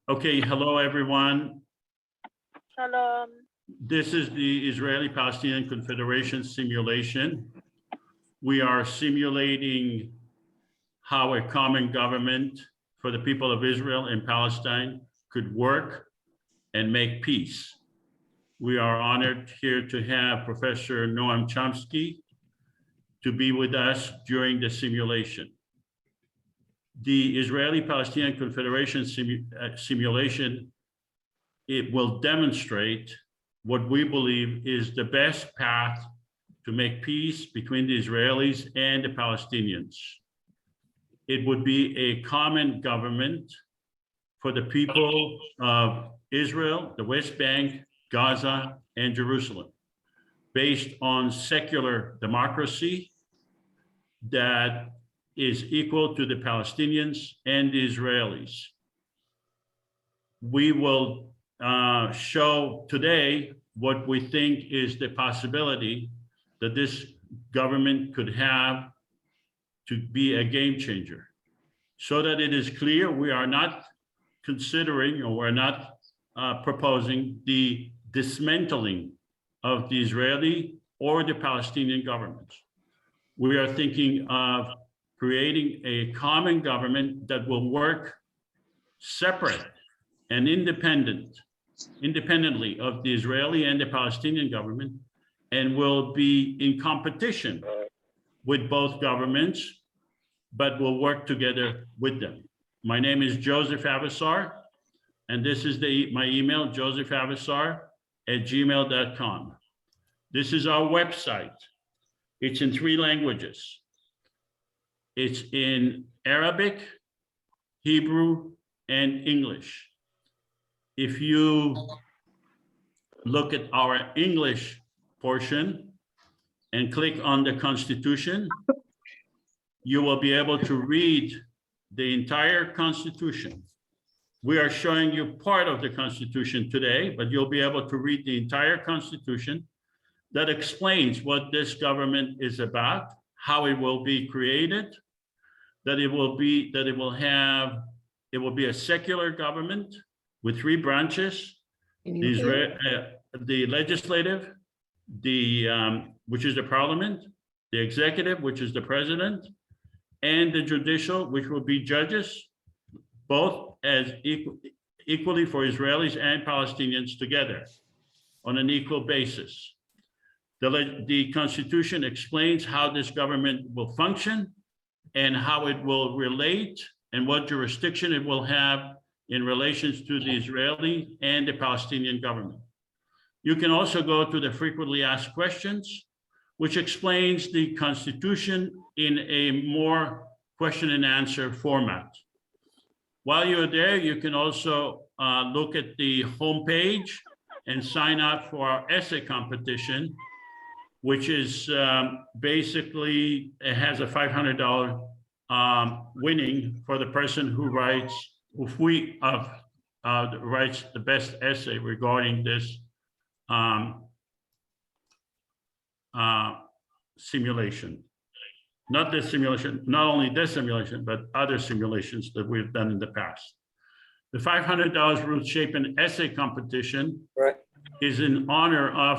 Okay, hello everyone. Shalom. This is the Israeli-Palestinian Confederation simulation. We are simulating how a common government for the people of Israel and Palestine could work and make peace. We are honored here to have Professor Noam Chomsky to be with us during the simulation. The Israeli-Palestinian Confederation simulation, it will demonstrate what we believe is the best path to make peace between the Israelis and the Palestinians. It would be a common government for the people of Israel, the West Bank, Gaza, and Jerusalem, based on secular democracy that is equal to the Palestinians and the Israelis. We will show today what we think is the possibility that this government could have to be a game changer. So that it is clear, we are not considering or we're not proposing the dismantling of the Israeli or the Palestinian governments. We are thinking of creating a common government that will work separate and independently of the Israeli and the Palestinian government, and will be in competition with both governments, but will work together with them. My name is Joseph Avasar, and this is my email, josephavassar@gmail.com. This is our website. It's in 3 languages. It's in Arabic, Hebrew, and English. If you look at our English portion and click on the Constitution, you will be able to read the entire Constitution. We are showing you part of the Constitution today, but you'll be able to read the entire Constitution that explains what this government is about, how it will be created, that it will be a secular government with 3 branches: the legislative, which is the parliament, the executive, which is the president, and the judicial, which will be judges, both as equally for Israelis and Palestinians together on an equal basis. The Constitution explains how this government will function and how it will relate and what jurisdiction it will have in relations to the Israeli and the Palestinian government. You can also go to the frequently asked questions, which explains the Constitution in a more question and answer format. While you're there, you can also look at the homepage and sign up for our essay competition, which is basically, it has a $500 winning for the person who writes the best essay regarding this simulation. Not this simulation, not only this simulation, but other simulations that we've done in the past. The $500 Ruth Chapin essay competition is in honor of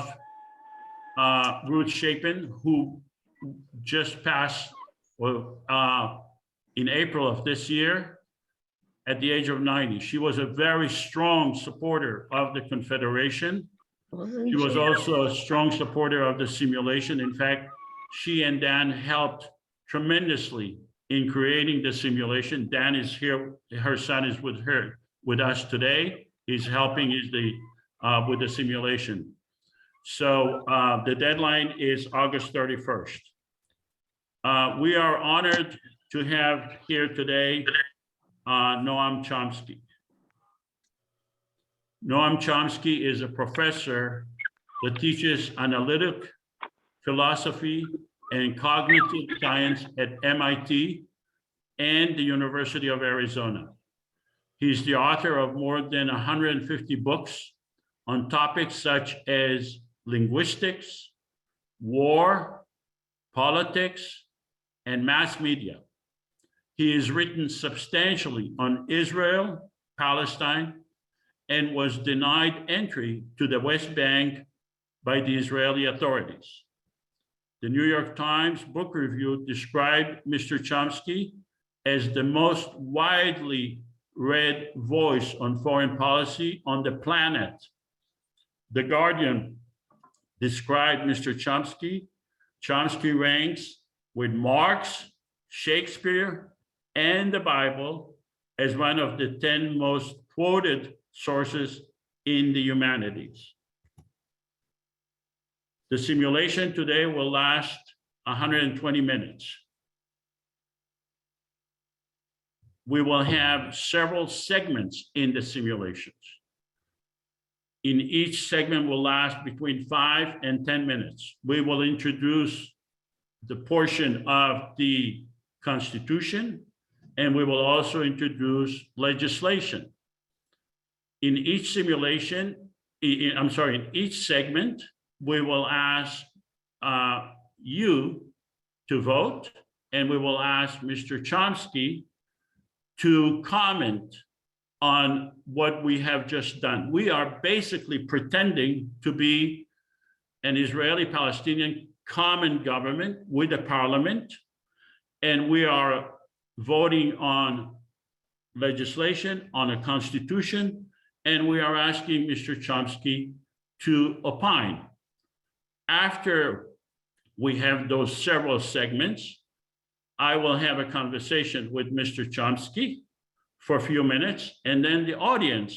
Ruth Chapin, who just passed in April of this year at the age of 90. She was a very strong supporter of the Confederation. She was also a strong supporter of the simulation. In fact, she and Dan helped tremendously in creating the simulation. Dan is here, her son is with us today. He's helping with the simulation. So the deadline is August 31st. We are honored to have here today Noam Chomsky. Noam Chomsky is a professor that teaches analytic philosophy and cognitive science at MIT and the University of Arizona. He's the author of more than 150 books on topics such as linguistics, war, politics, and mass media. He has written substantially on Israel, Palestine and was denied entry to the West Bank by the Israeli authorities. The New York Times Book Review described Mr. Chomsky as the most widely read voice on foreign policy on the planet. The Guardian described Mr. Chomsky. Chomsky ranks with Marx, Shakespeare, and the Bible as one of the 10 most quoted sources in the humanities. The simulation today will last 120 minutes. We will have several segments in the simulations. In each segment will last between 5 and 10 minutes. We will introduce the portion of the Constitution, and we will also introduce legislation. In each simulation, in each segment, we will ask you to vote, and we will ask Mr. Chomsky to comment on what we have just done. We are basically pretending to be an Israeli-Palestinian common government with a parliament, and we are voting on legislation, on a constitution, and we are asking Mr. Chomsky to opine. After we have those several segments, I will have a conversation with Mr. Chomsky for a few minutes, and then the audience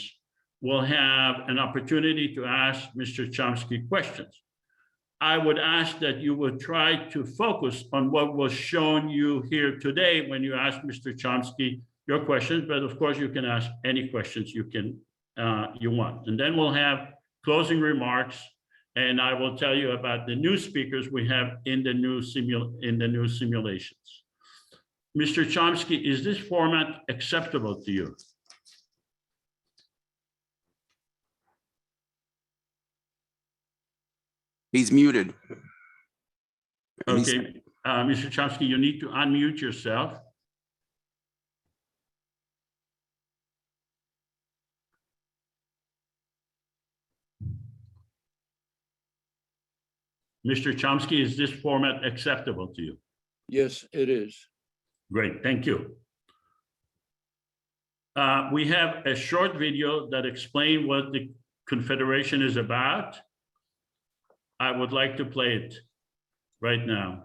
will have an opportunity to ask Mr. Chomsky questions. I would ask that you would try to focus on what was shown you here today when you ask Mr. Chomsky your questions, but of course you can ask any questions you want. And then we'll have closing remarks, and I will tell you about the new speakers we have in the new simulations. Mr. Chomsky, is this format acceptable to you? He's muted. Okay, Mr. Chomsky, you need to unmute yourself. Mr. Chomsky, is this format acceptable to you? Yes, it is. Great, thank you. We have a short video that explains what the Confederation is about. I would like to play it right now.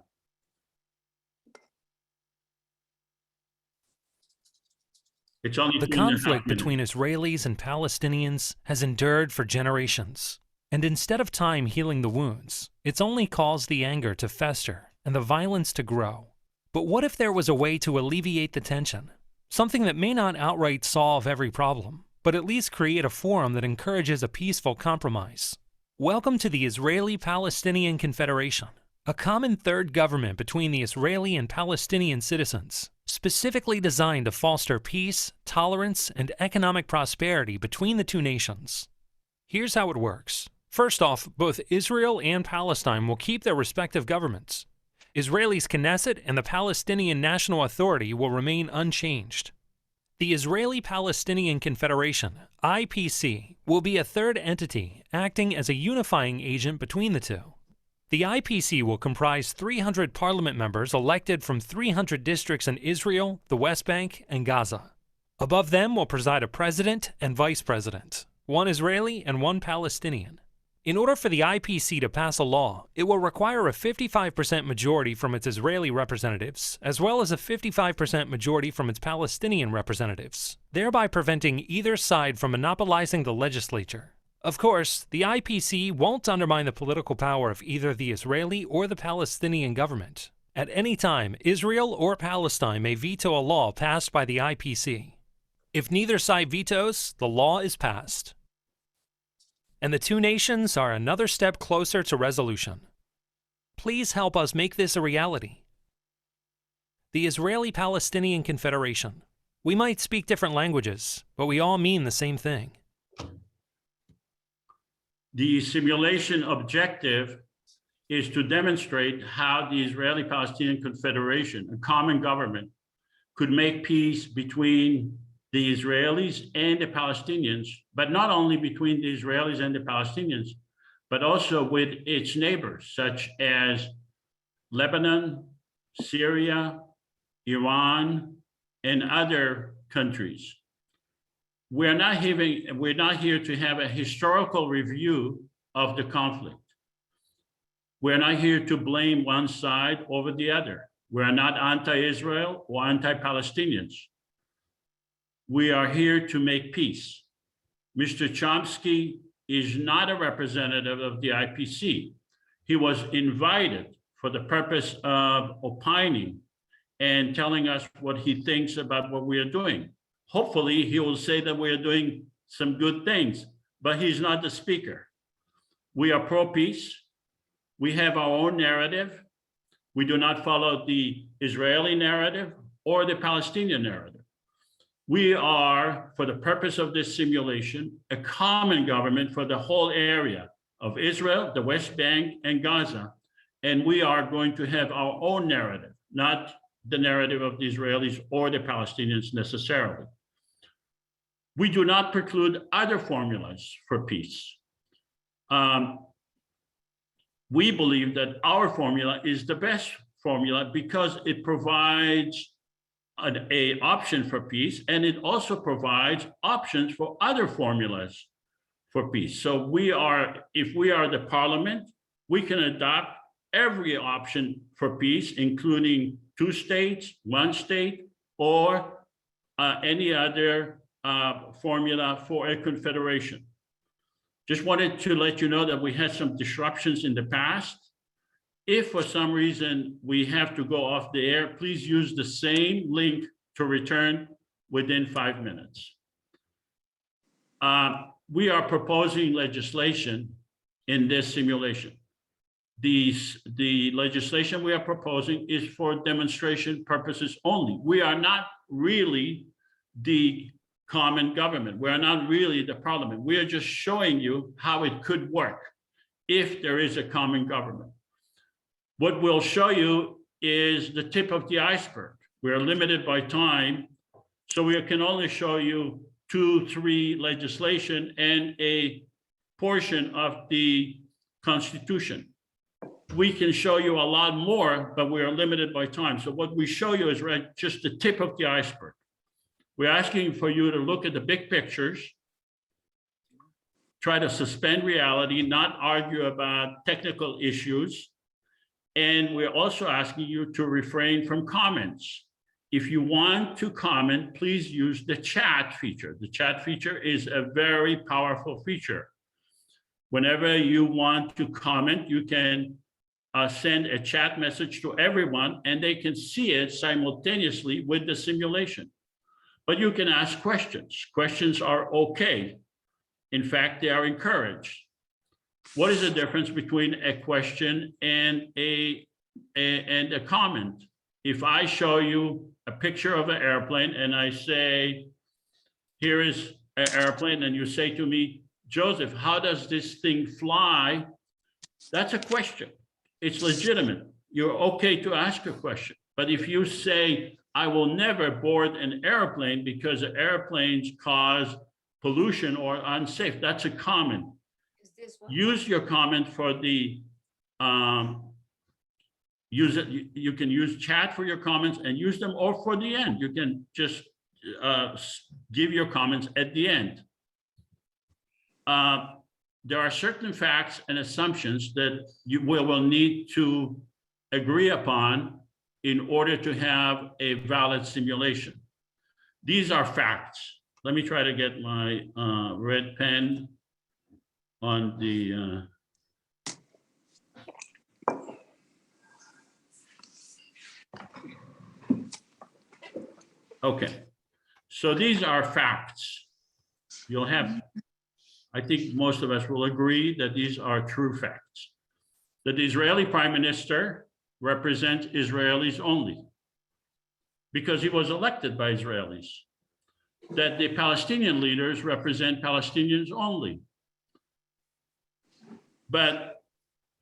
It's only The conflict between Israelis and Palestinians has endured for generations. And instead of time healing the wounds, it's only caused the anger to fester and the violence to grow. But what if there was a way to alleviate the tension? Something that may not outright solve every problem, but at least create a forum that encourages a peaceful compromise. Welcome to the Israeli-Palestinian Confederation, a common third government between the Israeli and Palestinian citizens, specifically designed to foster peace, tolerance, and economic prosperity between the two nations. Here's how it works. First off, both Israel and Palestine will keep their respective governments. Israel's Knesset and the Palestinian National Authority will remain unchanged. The Israeli-Palestinian Confederation, IPC, will be a third entity acting as a unifying agent between the two. The IPC will comprise 300 parliament members elected from 300 districts in Israel, the West Bank, and Gaza. Above them will preside a president and vice president, one Israeli and one Palestinian. In order for the IPC to pass a law, it will require a 55% majority from its Israeli representatives, as well as a 55% majority from its Palestinian representatives, thereby preventing either side from monopolizing the legislature. Of course, the IPC won't undermine the political power of either the Israeli or the Palestinian government. At any time, Israel or Palestine may veto a law passed by the IPC. If neither side vetoes, the law is passed. And the two nations are another step closer to resolution. Please help us make this a reality. The Israeli-Palestinian Confederation. We might speak different languages, but we all mean the same thing. The simulation objective is to demonstrate how the Israeli-Palestinian Confederation, a common government, could make peace between the Israelis and the Palestinians, but not only between the Israelis and the Palestinians, but also with its neighbors, such as Lebanon, Syria, Iran, and other countries. We're not here to have a historical review of the conflict. We're not here to blame one side over the other. We're not anti-Israel or anti-Palestinians. We are here to make peace. Mr. Chomsky is not a representative of the IPC. He was invited for the purpose of opining and telling us what he thinks about what we are doing. Hopefully, he will say that we are doing some good things, but he's not the speaker. We are pro-peace. We have our own narrative. We do not follow the Israeli narrative or the Palestinian narrative. We are, for the purpose of this simulation, a common government for the whole area of Israel, the West Bank, and Gaza. And we are going to have our own narrative, not the narrative of the Israelis or the Palestinians necessarily. We do not preclude other formulas for peace. We believe that our formula is the best formula because it provides an option for peace, and it also provides options for other formulas for peace. So if we are the parliament, we can adopt every option for peace, including 2 states, 1 state, or any other formula for a confederation. Just wanted to let you know that we had some disruptions in the past. If for some reason we have to go off the air, please use the same link to return within 5 minutes. We are proposing legislation in this simulation. The legislation we are proposing is for demonstration purposes only. We are not really the common government. We are not really the parliament. We are just showing you how it could work if there is a common government. What we'll show you is the tip of the iceberg. We are limited by time, so we can only show you 2, 3 legislation and a portion of the Constitution. We can show you a lot more, but we are limited by time. So what we show you is just the tip of the iceberg. We're asking for you to look at the big pictures, try to suspend reality, not argue about technical issues. And we're also asking you to refrain from comments. If you want to comment, please use the chat feature. The chat feature is a very powerful feature. Whenever you want to comment, you can send a chat message to everyone and they can see it simultaneously with the simulation. But you can ask questions. Questions are okay. In fact, they are encouraged. What is the difference between a question and a comment? If I show you a picture of an airplane and I say, here is an airplane, and you say to me, Joseph, how does this thing fly? That's a question. It's legitimate. You're okay to ask a question. But if you say, I will never board an airplane because airplanes cause pollution or unsafe, that's a comment. Use your comment for the, you can use chat for your comments and use them, or for the end. You can just give your comments at the end. There are certain facts and assumptions that you will need to agree upon in order to have a valid simulation. These are facts. Let me try to get my red pen on the okay. So these are facts. You'll have, I think most of us will agree that these are true facts. That the Israeli Prime Minister represents Israelis only because he was elected by Israelis. That the Palestinian leaders represent Palestinians only. But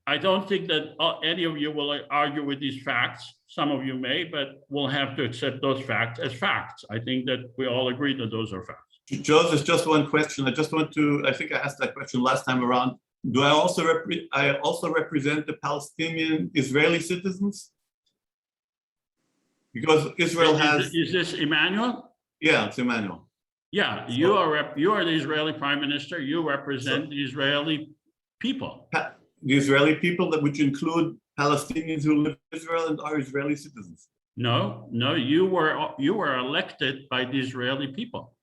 I don't think that any of you will argue with these facts. Some of you may, but we'll have to accept those facts as facts. I think that we all agree that those are facts. Joseph, just one question. I think I asked that question last time around. Do I also represent the Palestinian Israeli citizens? Because Israel has. Is this Emmanuel? Yeah, it's Emmanuel. Yeah, you are the Israeli prime minister. You represent the Israeli people. The Israeli people, which include Palestinians who live in Israel and are Israeli citizens. No, you were elected by the Israeli people.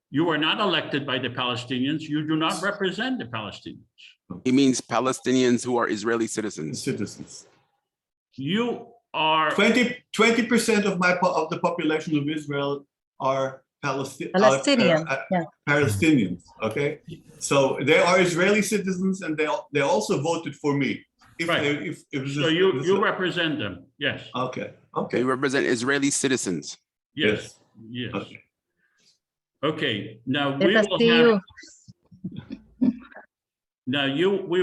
You were not elected by the Palestinians. You do not represent the Palestinians. He means Palestinians who are Israeli citizens. Citizens. You are 20% of the population of Israel are Palestinian. Yeah. Palestinians. Okay, so they are Israeli citizens, and they also voted for me. Right. So you represent them. Yes. Okay. They represent Israeli citizens. Yes. Okay. Now we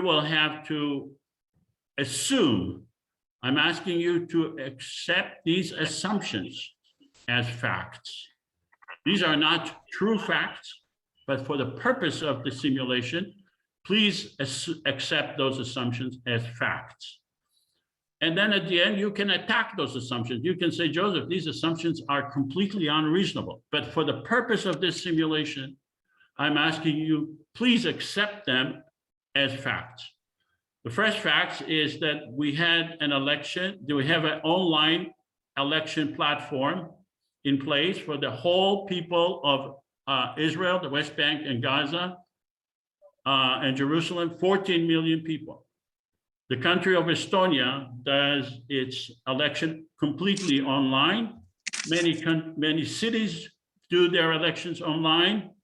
will have to assume. I'm asking you to accept these assumptions as facts. These are not true facts, but for the purpose of the simulation, please accept those assumptions as facts. And then at the end, you can attack those assumptions. You can say, Joseph, these assumptions are completely unreasonable. But for the purpose of this simulation, I'm asking you, please accept them as facts. The first fact is that we had an election. Do we have an online election platform in place for the whole people of Israel, the West Bank and Gaza and Jerusalem, 14 million people. The country of Estonia does its election completely online. Many cities do their elections online,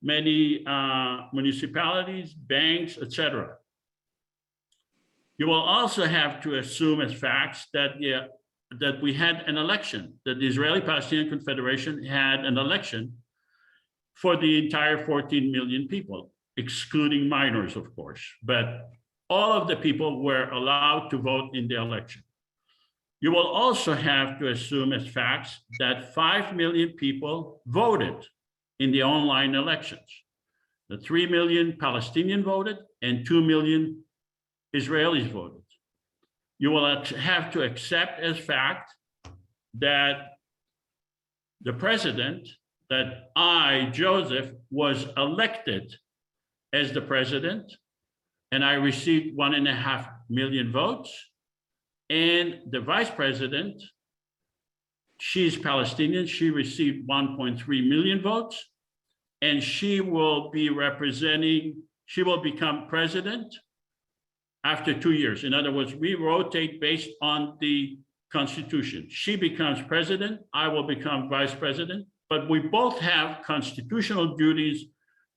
many municipalities, banks, etc. You will also have to assume as facts that we had an election, that the Israeli-Palestinian Confederation had an election for the entire 14 million people, excluding minors, of course. But all of the people were allowed to vote in the election. You will also have to assume as facts that 5 million people voted in the online elections. The 3 million Palestinian voted and 2 million Israelis voted. You will have to accept as fact that the president, that I, Joseph, was elected as the president, and I received 1.5 million votes. And the vice president, she's Palestinian, she received 1.3 million votes, and she will become president after 2 years. In other words, we rotate based on the Constitution. She becomes president, I will become vice president, but we both have constitutional duties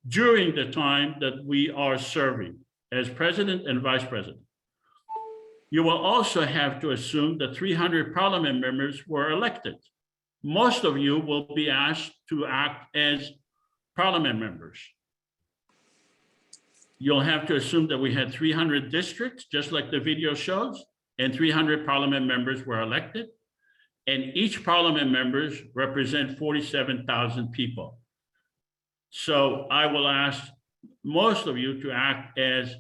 during the time that we are serving as president and vice president. You will also have to assume that 300 parliament members were elected. Most of you will be asked to act as parliament members. You'll have to assume that we had 300 districts, just like the video shows, and 300 parliament members were elected. And each parliament members represent 47,000 people. So I will ask most of you to act as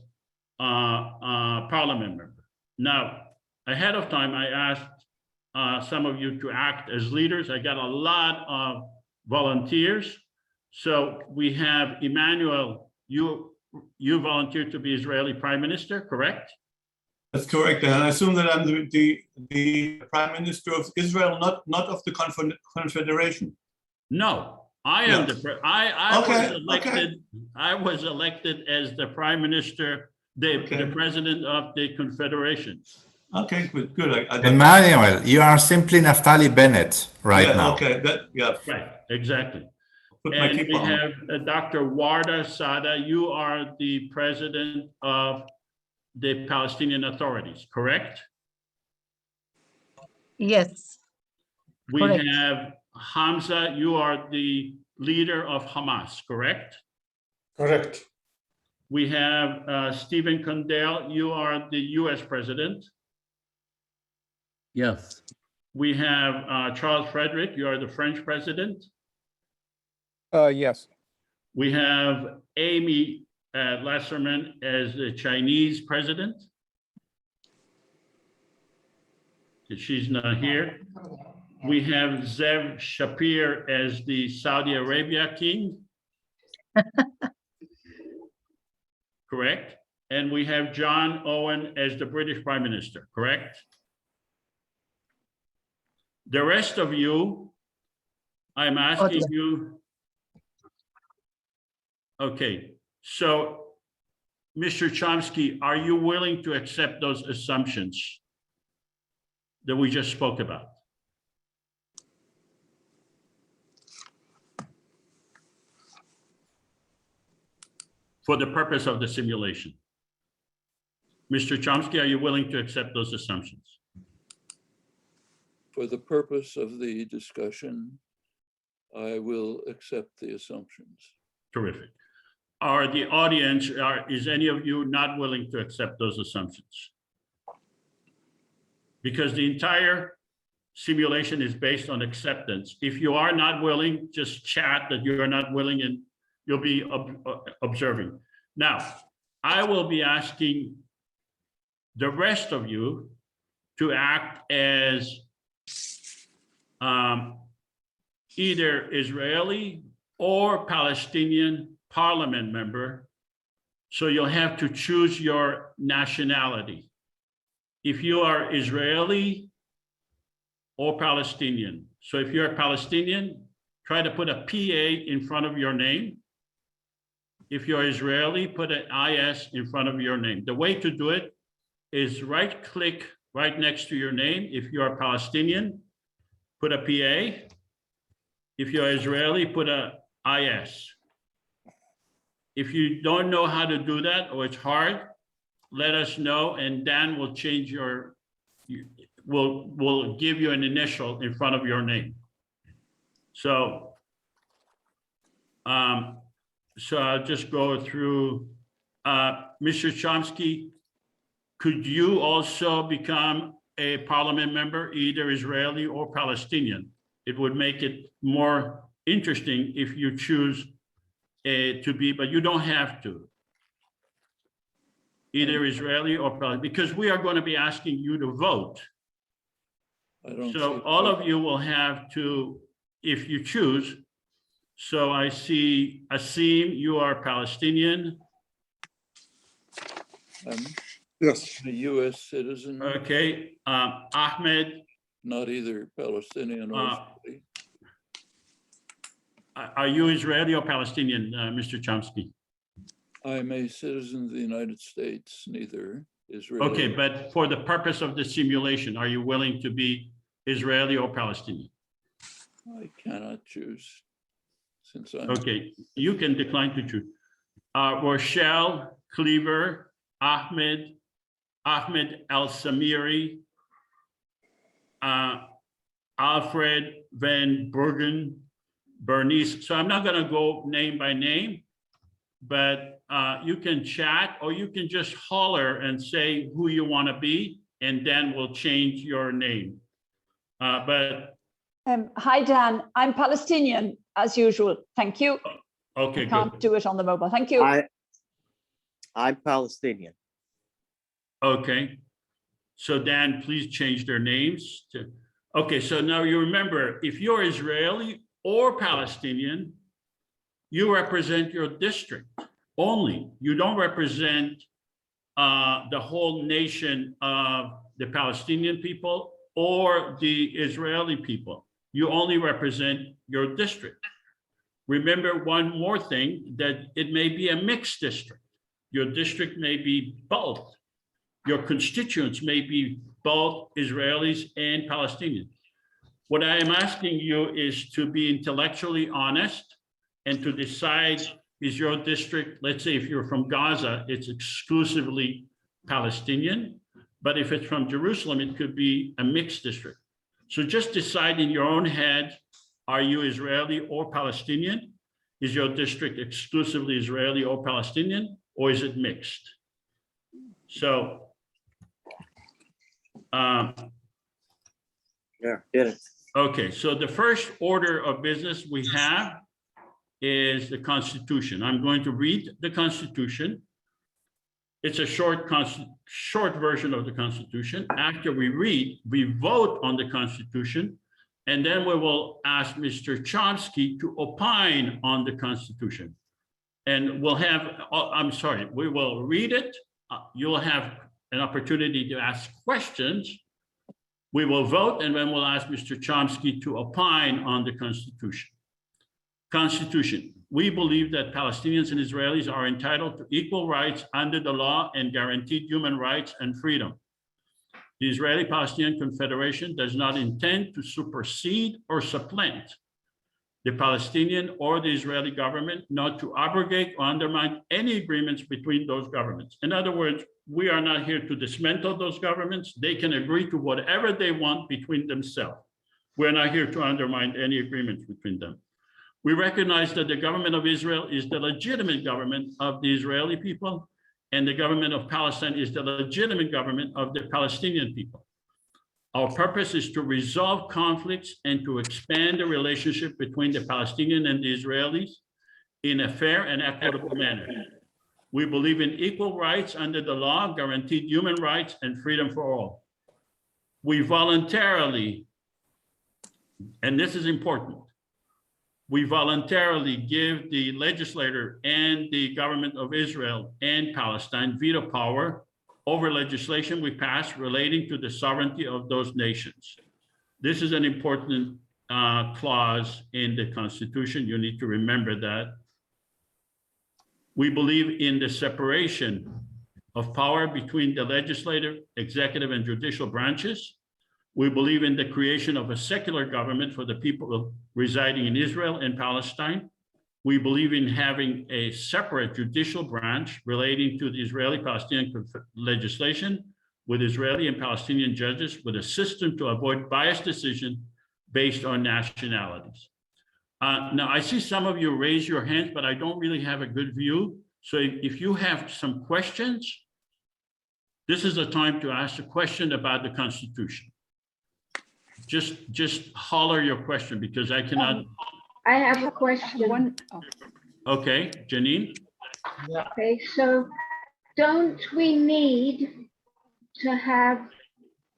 a parliament member. Now, ahead of time, I asked some of you to act as leaders. I got a lot of volunteers. So we have Emmanuel, you volunteered to be Israeli Prime Minister, correct? That's correct. And I assume that I'm the Prime Minister of Israel, not of the Confederation. No, I am Okay. I was elected as the Prime Minister, the President of the Confederation. Okay, good. Emmanuel, you are simply Naftali Bennett now. Okay, Right, exactly. Put my And cape we on. have Dr. Warda Sada. You are the president of the Palestinian authorities, correct? Yes. We Correct. have Hamza. You are the leader of Hamas, correct? Correct. We have Stephen Condell, you are the US president. Yes. We have Charles Frederick, you are the French president. Yes. We have Amy Lasserman as the Chinese president. She's not here. We have Zev Shapir as the Saudi Arabia king. Correct. And we have John Owen as the British Prime Minister, correct? The rest of you, I'm asking you. Okay, so Mr. Chomsky, are you willing to accept those assumptions that we just spoke about? For the purpose of the simulation. Mr. Chomsky, are you willing to accept those assumptions? For the purpose of the discussion, I will accept the assumptions. Terrific. Are the audience, is any of you not willing to accept those assumptions? Because the entire simulation is based on acceptance. If you are not willing, just chat that you are not willing and you'll be observing. Now, I will be asking the rest of you to act as either Israeli or Palestinian parliament member. So you'll have to choose your nationality. If you are Israeli or Palestinian. So if you're a Palestinian, try to put a PA in front of your name. If you're Israeli, put an IS in front of your name. The way to do it is right click right next to your name. If you're a Palestinian, put a PA. If you're Israeli, put a IS. If you don't know how to do that or it's hard, let us know and Dan will change your, will give you an initial in front of your name. So, so I'll just go through. Mr. Chomsky, could you also become a parliament member, either Israeli or Palestinian? It would make it more interesting if you choose to be, but you don't have to. Either Israeli or Palestinian, because we are going to be asking you to vote. So all of you will have to, if you choose. So I see Asim, you are Palestinian. Yes. A U.S. citizen. Okay, Ahmed. Not either Palestinian or Israeli. Are you Israeli or Palestinian, Mr. Chomsky? I'm a citizen of the United States, neither Israeli. Okay, but for the purpose of the simulation, are you willing to be Israeli or Palestinian? I cannot choose since I'm. Okay, you can decline to choose. Rochelle, Cleaver, Ahmed El-Samiri, Alfred Van Bergen, Bernice. So I'm not going to go name by name, but you can chat or you can just holler and say who you want to be, and then we'll change your name. Hi, Dan. I'm Palestinian, as usual. Thank you. Okay, I can't do it on the mobile. Thank you. I'm Palestinian. Okay. So Dan, please change their names to. Okay, so now you remember, if you're Israeli or Palestinian, you represent your district only. You don't represent the whole nation of the Palestinian people or the Israeli people. You only represent your district. Remember one more thing, that it may be a mixed district. Your district may be both. Your constituents may be both Israelis and Palestinians. What I am asking you is to be intellectually honest and to decide, is your district, let's say if you're from Gaza, it's exclusively Palestinian, but if it's from Jerusalem, it could be a mixed district. So just decide in your own head, are you Israeli or Palestinian? Is your district exclusively Israeli or Palestinian? or is it mixed? So, Yeah, get it. okay, so the first order of business we have is the Constitution. I'm going to read the Constitution. It's a short version of the Constitution. After we read, we vote on the Constitution, and then we will ask Mr. Chomsky to opine on the Constitution. And we'll have, we will read it. You'll have an opportunity to ask questions. We will vote, and then we'll ask Mr. Chomsky to opine on the Constitution. Constitution. We believe that Palestinians and Israelis are entitled to equal rights under the law and guaranteed human rights and freedom. The Israeli-Palestinian Confederation does not intend to supersede or supplant the Palestinian or the Israeli government, not to abrogate or undermine any agreements between those governments. In other words, we are not here to dismantle those governments. They can agree to whatever they want between themselves. We're not here to undermine any agreements between them. We recognize that the government of Israel is the legitimate government of the Israeli people, and the government of Palestine is the legitimate government of the Palestinian people. Our purpose is to resolve conflicts and to expand the relationship between the Palestinian and the Israelis in a fair and equitable manner. We believe in equal rights under the law, guaranteed human rights, and freedom for all. We voluntarily, and this is important, we voluntarily give the legislator and the government of Israel and Palestine veto power over legislation we pass relating to the sovereignty of those nations. This is an important clause in the Constitution. You need to remember that. We believe in the separation of power between the legislative, executive, and judicial branches. We believe in the creation of a secular government for the people residing in Israel and Palestine. We believe in having a separate judicial branch relating to the Israeli-Palestinian legislation with Israeli and Palestinian judges with a system to avoid biased decision based on nationalities. Now, I see some of you raise your hands, but I don't really have a good view. So if you have some questions, this is the time to ask a question about the Constitution. Just holler your question because I cannot. I have a question. Okay, Janine? Okay, so don't we need to have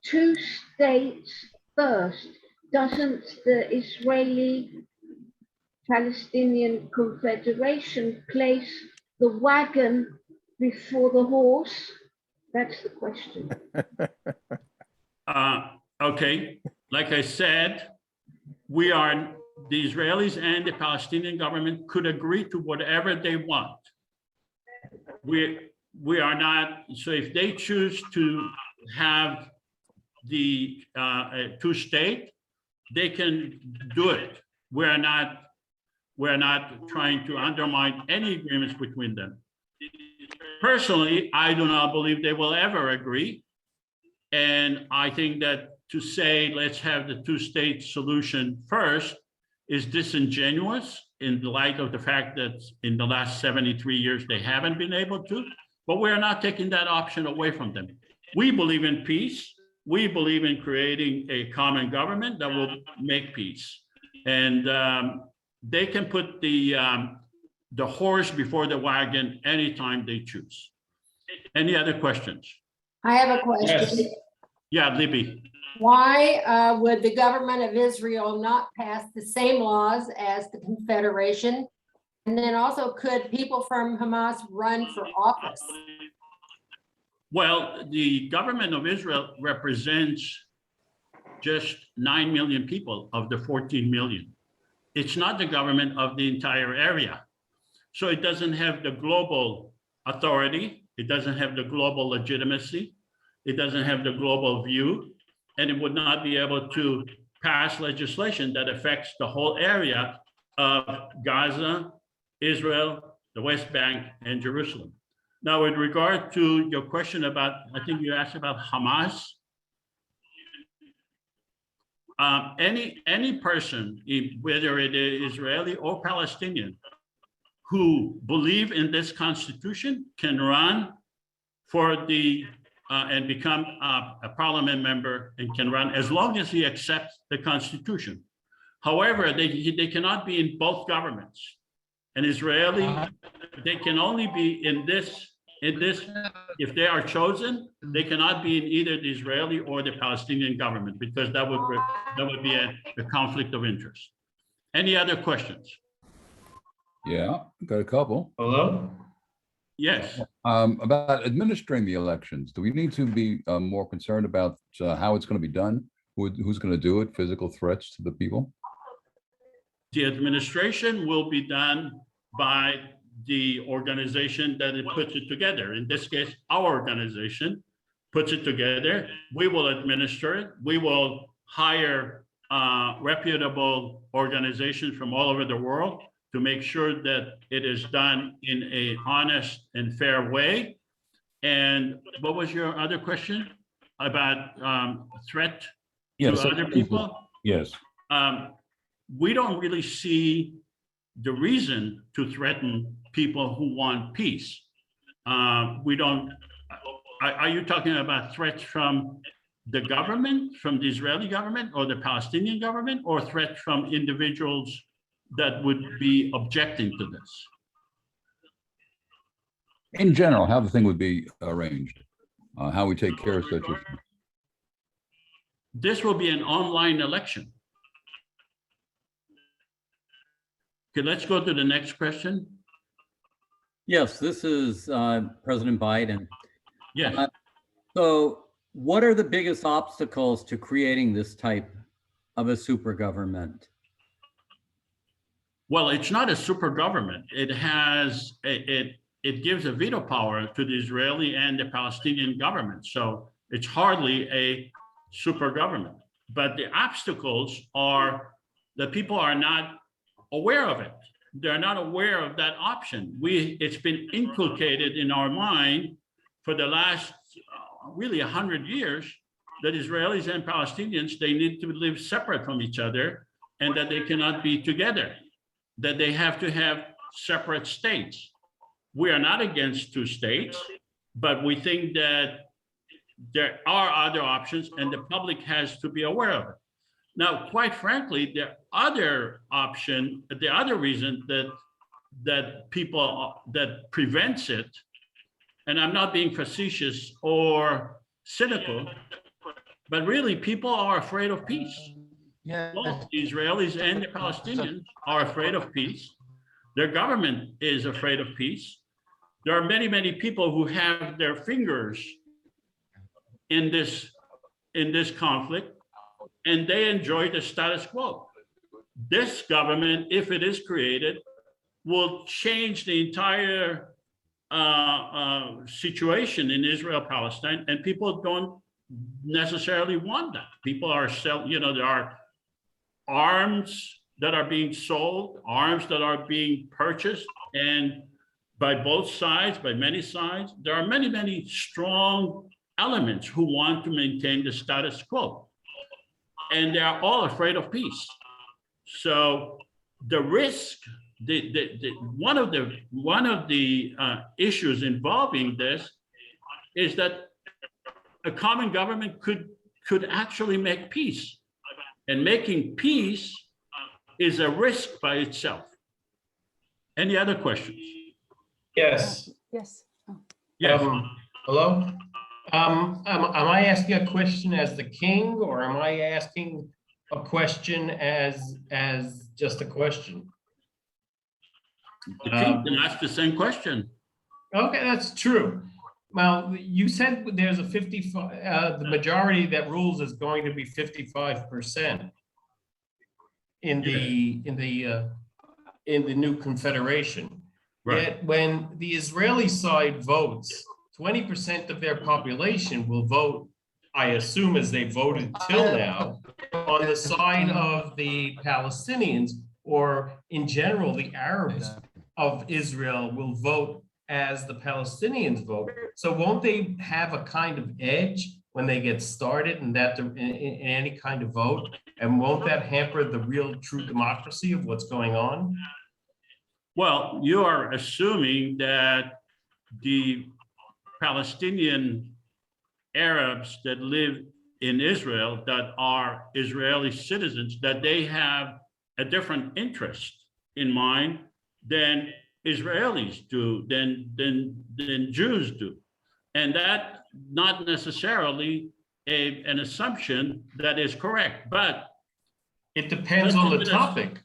two states first? Doesn't the Israeli-Palestinian Confederation place the wagon before the horse? That's the question. Okay, like I said, the Israelis and the Palestinian government could agree to whatever they want. We are not, so if they choose to have the two-state, they can do it. We're not trying to undermine any agreements between them. Personally, I do not believe they will ever agree. And I think that to say, let's have the two-state solution first is disingenuous in the light of the fact that in the last 73 years, they haven't been able to, but we're not taking that option away from them. We believe in peace. We believe in creating a common government that will make peace. And they can put the horse before the wagon anytime they choose. Any other questions? I have a question. Yes. Yeah, Libby. Why would the government of Israel not pass the same laws as the Confederation? And then also, could people from Hamas run for office? Well, the government of Israel represents just 9 million people of the 14 million. It's not the government of the entire area. So it doesn't have the global authority. It doesn't have the global legitimacy. It doesn't have the global view. And it would not be able to pass legislation that affects the whole area of Gaza, Israel, the West Bank, and Jerusalem. Now, with regard to your question about, I think you asked about Hamas. Any person, whether it is Israeli or Palestinian, who believe in this Constitution can run for the and become a parliament member and can run as long as he accepts the Constitution. However, they cannot be in both governments. An Israeli, they can only be in this, if they are chosen, they cannot be in either the Israeli or the Palestinian government, because that would be a conflict of interest. Any other questions? Yeah, got a couple. Hello? Yes. About administering the elections, do we need to be more concerned about how it's going to be done? Who's going to do it? Physical threats to the people? The administration will be done by the organization that it puts it together. In this case, our organization puts it together. We will administer it. We will hire reputable organizations from all over the world to make sure that it is done in an honest and fair way. And what was your other question about threat to other people? Yes. We don't really see the reason to threaten people who want peace. We don't, are you talking about threats from the government, from the Israeli government or the Palestinian government, or threats from individuals that would be objecting to this? In general, how the thing would be arranged, how we take care of such issues. This will be an online election. Okay, let's go to the next question. Yes, this is President Biden. Yes. So what are the biggest obstacles to creating this type of a super government? Well, it's not a super government. It has, it gives a veto power to the Israeli and the Palestinian government. So it's hardly a super government. But the obstacles are that people are not aware of it. They're not aware of that option. It's been inculcated in our mind for the last really 100 years that Israelis and Palestinians, they need to live separate from each other and that they cannot be together, that they have to have separate states. We are not against two states, but we think that there are other options and the public has to be aware of it. Now, quite frankly, the other option, the other reason that prevents it, and I'm not being facetious or cynical, but really people are afraid of peace. Both the Israelis and the Palestinians are afraid of peace. Their government is afraid of peace. There are many, many people who have their fingers in this conflict, and they enjoy the status quo. This government, if it is created, will change the entire situation in Israel-Palestine, and people don't necessarily want that. People are there are arms that are being sold, arms that are being purchased, and by both sides, by many sides, there are many, many strong elements who want to maintain the status quo. And they are all afraid of peace. So the risk, one of the issues involving this is that a common government could actually make peace. And making peace is a risk by itself. Any other questions? Yes. Yes. Yes. Hello? Am I asking a question as the king, or am I asking a question as just a question? The king can ask the same question. Okay, that's true. Well, you said there's a 55, the majority that rules is going to be 55% in the new Confederation. Right. Yet when the Israeli side votes, 20% of their population will vote, I assume as they voted till now, on the side of the Palestinians, or in general, the Arabs of Israel will vote as the Palestinians vote. So won't they have a kind of edge when they get started in any kind of vote? And won't that hamper the real true democracy of what's going on? Well, you are assuming that the Palestinian Arabs that live in Israel that are Israeli citizens, that they have a different interest in mind than Israelis do, than Jews do. And that not necessarily an assumption that is correct, but it depends on the topic.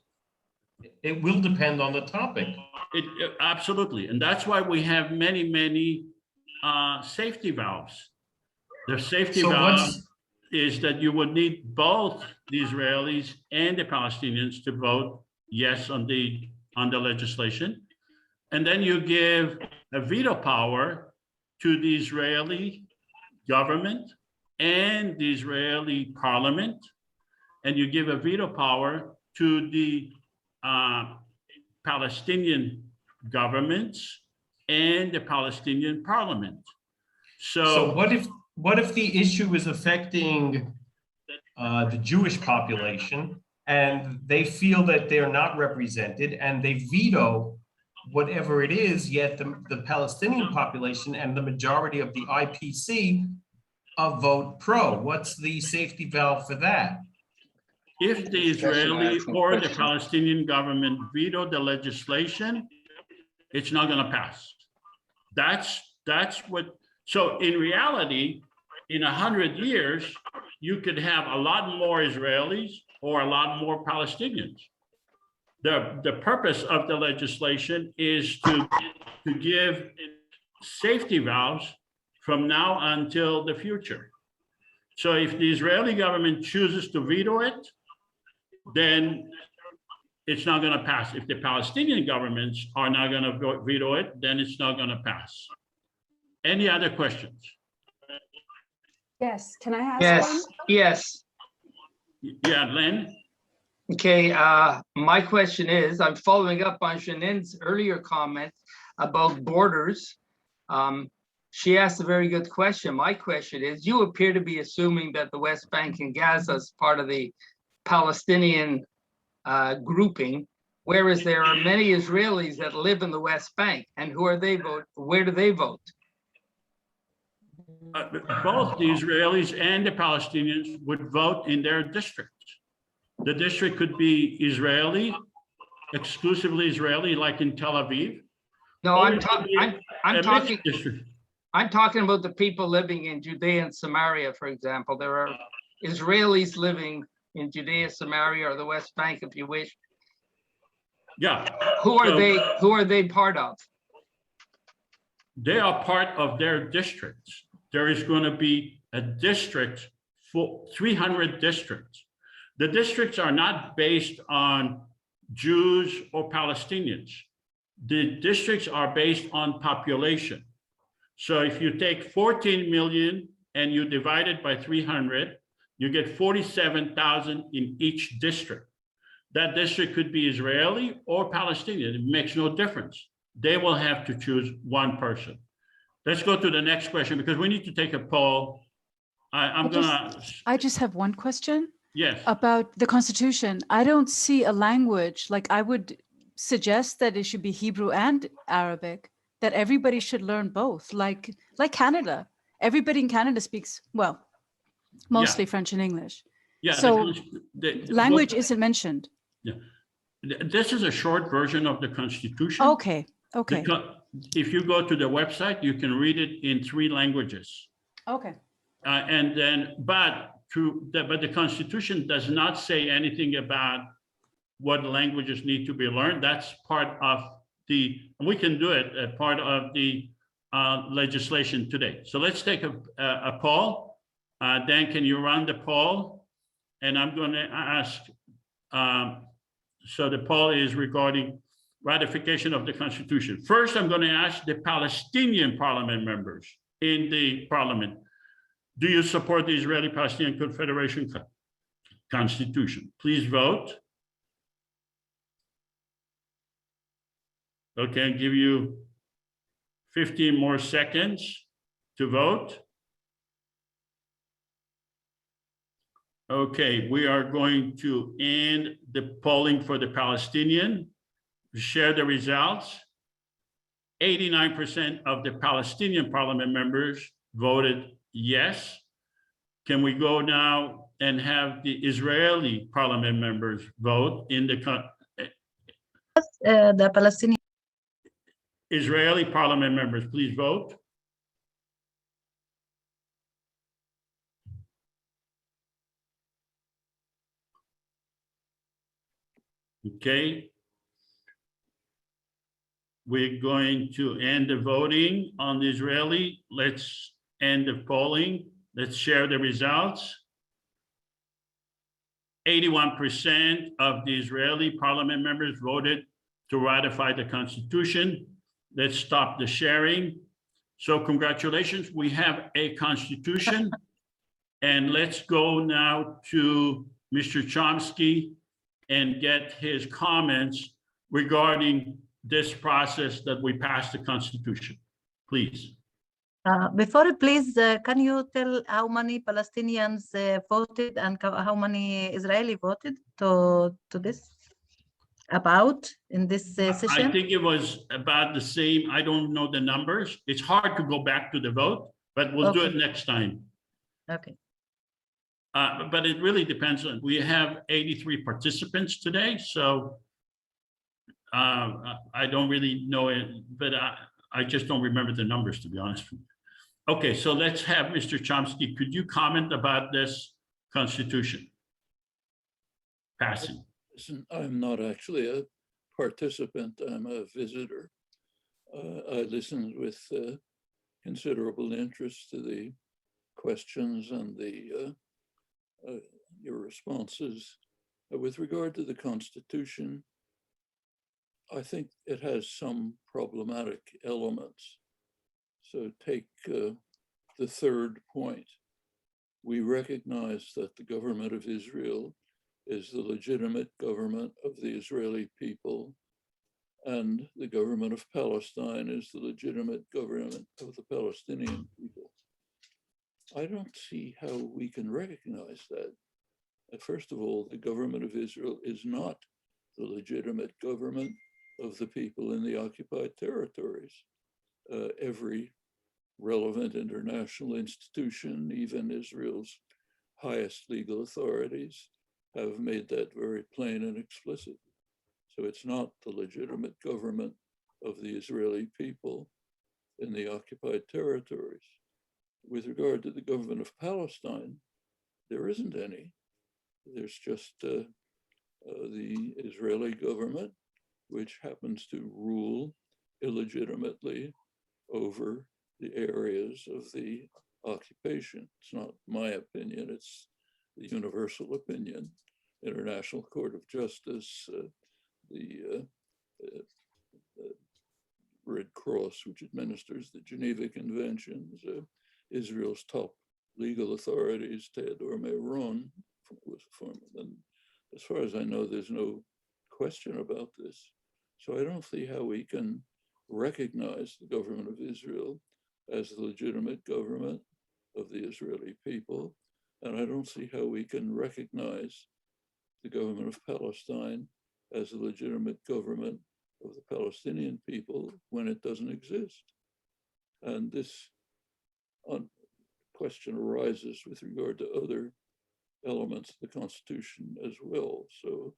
It will depend on the topic. Absolutely. And that's why we have many safety valves. The safety valve is that you would need both the Israelis and the Palestinians to vote yes on the legislation. And then you give a veto power to the Israeli government and the Israeli parliament, and you give a veto power to the Palestinian governments and the Palestinian parliament. So what if the issue is affecting the Jewish population and they feel that they're not represented and they veto whatever it is, yet the Palestinian population and the majority of the IPC vote pro? What's the safety valve for that? If the Israeli or the Palestinian government veto the legislation, it's not going to pass. That's what. So in reality, in 100 years, you could have a lot more Israelis or a lot more Palestinians. The purpose of the legislation is to give safety valves from now until the future. So if the Israeli government chooses to veto it, then it's not going to pass. If the Palestinian governments are not going to veto it, then it's not going to pass. Any other questions? Yes, can I ask one? Yes. Yeah, Len? Okay, my question is, I'm following up on Janine's earlier comment about borders. She asked a very good question. My question is, you appear to be assuming that the West Bank and Gaza is part of the Palestinian grouping, whereas there are many Israelis that live in the West Bank. And who are they vote? Where do they vote? Both the Israelis and the Palestinians would vote in their districts. The district could be Israeli, exclusively Israeli, like in Tel Aviv. No, I'm talking about the people living in Judea and Samaria, for example. There are Israelis living in Judea, Samaria, or the West Bank, if you wish. Yeah. Who are they part of? They are part of their districts. There is going to be a district for 300 districts. The districts are not based on Jews or Palestinians. The districts are based on population. So if you take 14 million and you divide it by 300, you get 47,000 in each district. That district could be Israeli or Palestinian. It makes no difference. They will have to choose one person. Let's go to the next question because we need to take a poll. I just have one question. Yes. About the Constitution. I don't see a language, like I would suggest that it should be Hebrew and Arabic, that everybody should learn both, like Canada. Everybody in Canada speaks, well, mostly French and English. Yeah. So language isn't mentioned. Yeah. This is a short version of the Constitution. Okay. Okay. If you go to the website, you can read it in 3 languages. Okay. But the Constitution does not say anything about what languages need to be learned. That's part of we can do it as part of the legislation today. So let's take a poll. Dan, can you run the poll? And I'm going to ask, so the poll is regarding ratification of the Constitution. First, I'm going to ask the Palestinian parliament members in the parliament, do you support the Israeli-Palestinian Confederation Constitution? Please vote. Okay, I'll give you 15 more seconds to vote. Okay, we are going to end the polling for the Palestinian. share the results. 89% of the Palestinian parliament members voted yes. Can we go now and have the Israeli parliament members vote in the Palestinian. Israeli parliament members, please vote. Okay. We're going to end the voting on the Israeli. Let's end the polling. Let's share the results. 81% of the Israeli parliament members voted to ratify the Constitution. Let's stop the sharing. So congratulations, we have a Constitution. And let's go now to Mr. Chomsky and get his comments regarding this process that we passed the Constitution, please. Before, please, can you tell how many Palestinians voted and how many Israeli voted to this? About in this session? I think it was about the same. I don't know the numbers. It's hard to go back to the vote, but we'll do it next time. Okay. But it really depends on, we have 83 participants today, so I don't really know it, but I just don't remember the numbers, to be honest. Okay, so let's have Mr. Chomsky. Could you comment about this Constitution passing? Listen, I'm not actually a participant, I'm a visitor. I listened with considerable interest to the questions and your responses. With regard to the Constitution, I think it has some problematic elements. So take the third point. We recognize that the government of Israel is the legitimate government of the Israeli people, and the government of Palestine is the legitimate government of the Palestinian people. I don't see how we can recognize that. First of all, the government of Israel is not the legitimate government of the people in the occupied territories. Every relevant international institution, even Israel's highest legal authorities, have made that very plain and explicit. So it's not the legitimate government of the Israeli people in the occupied territories. With regard to the government of Palestine, there isn't any. There's just the Israeli government, which happens to rule illegitimately over the areas of the occupation. It's not my opinion, it's the universal opinion. International Court of Justice, the Red Cross, which administers the Geneva Conventions, Israel's top legal authorities, Theodore Meron, and as far as I know, there's no question about this. So I don't see how we can recognize the government of Israel as the legitimate government of the Israeli people. And I don't see how we can recognize the government of Palestine as a legitimate government of the Palestinian people when it doesn't exist. And this question arises with regard to other elements of the Constitution as well. So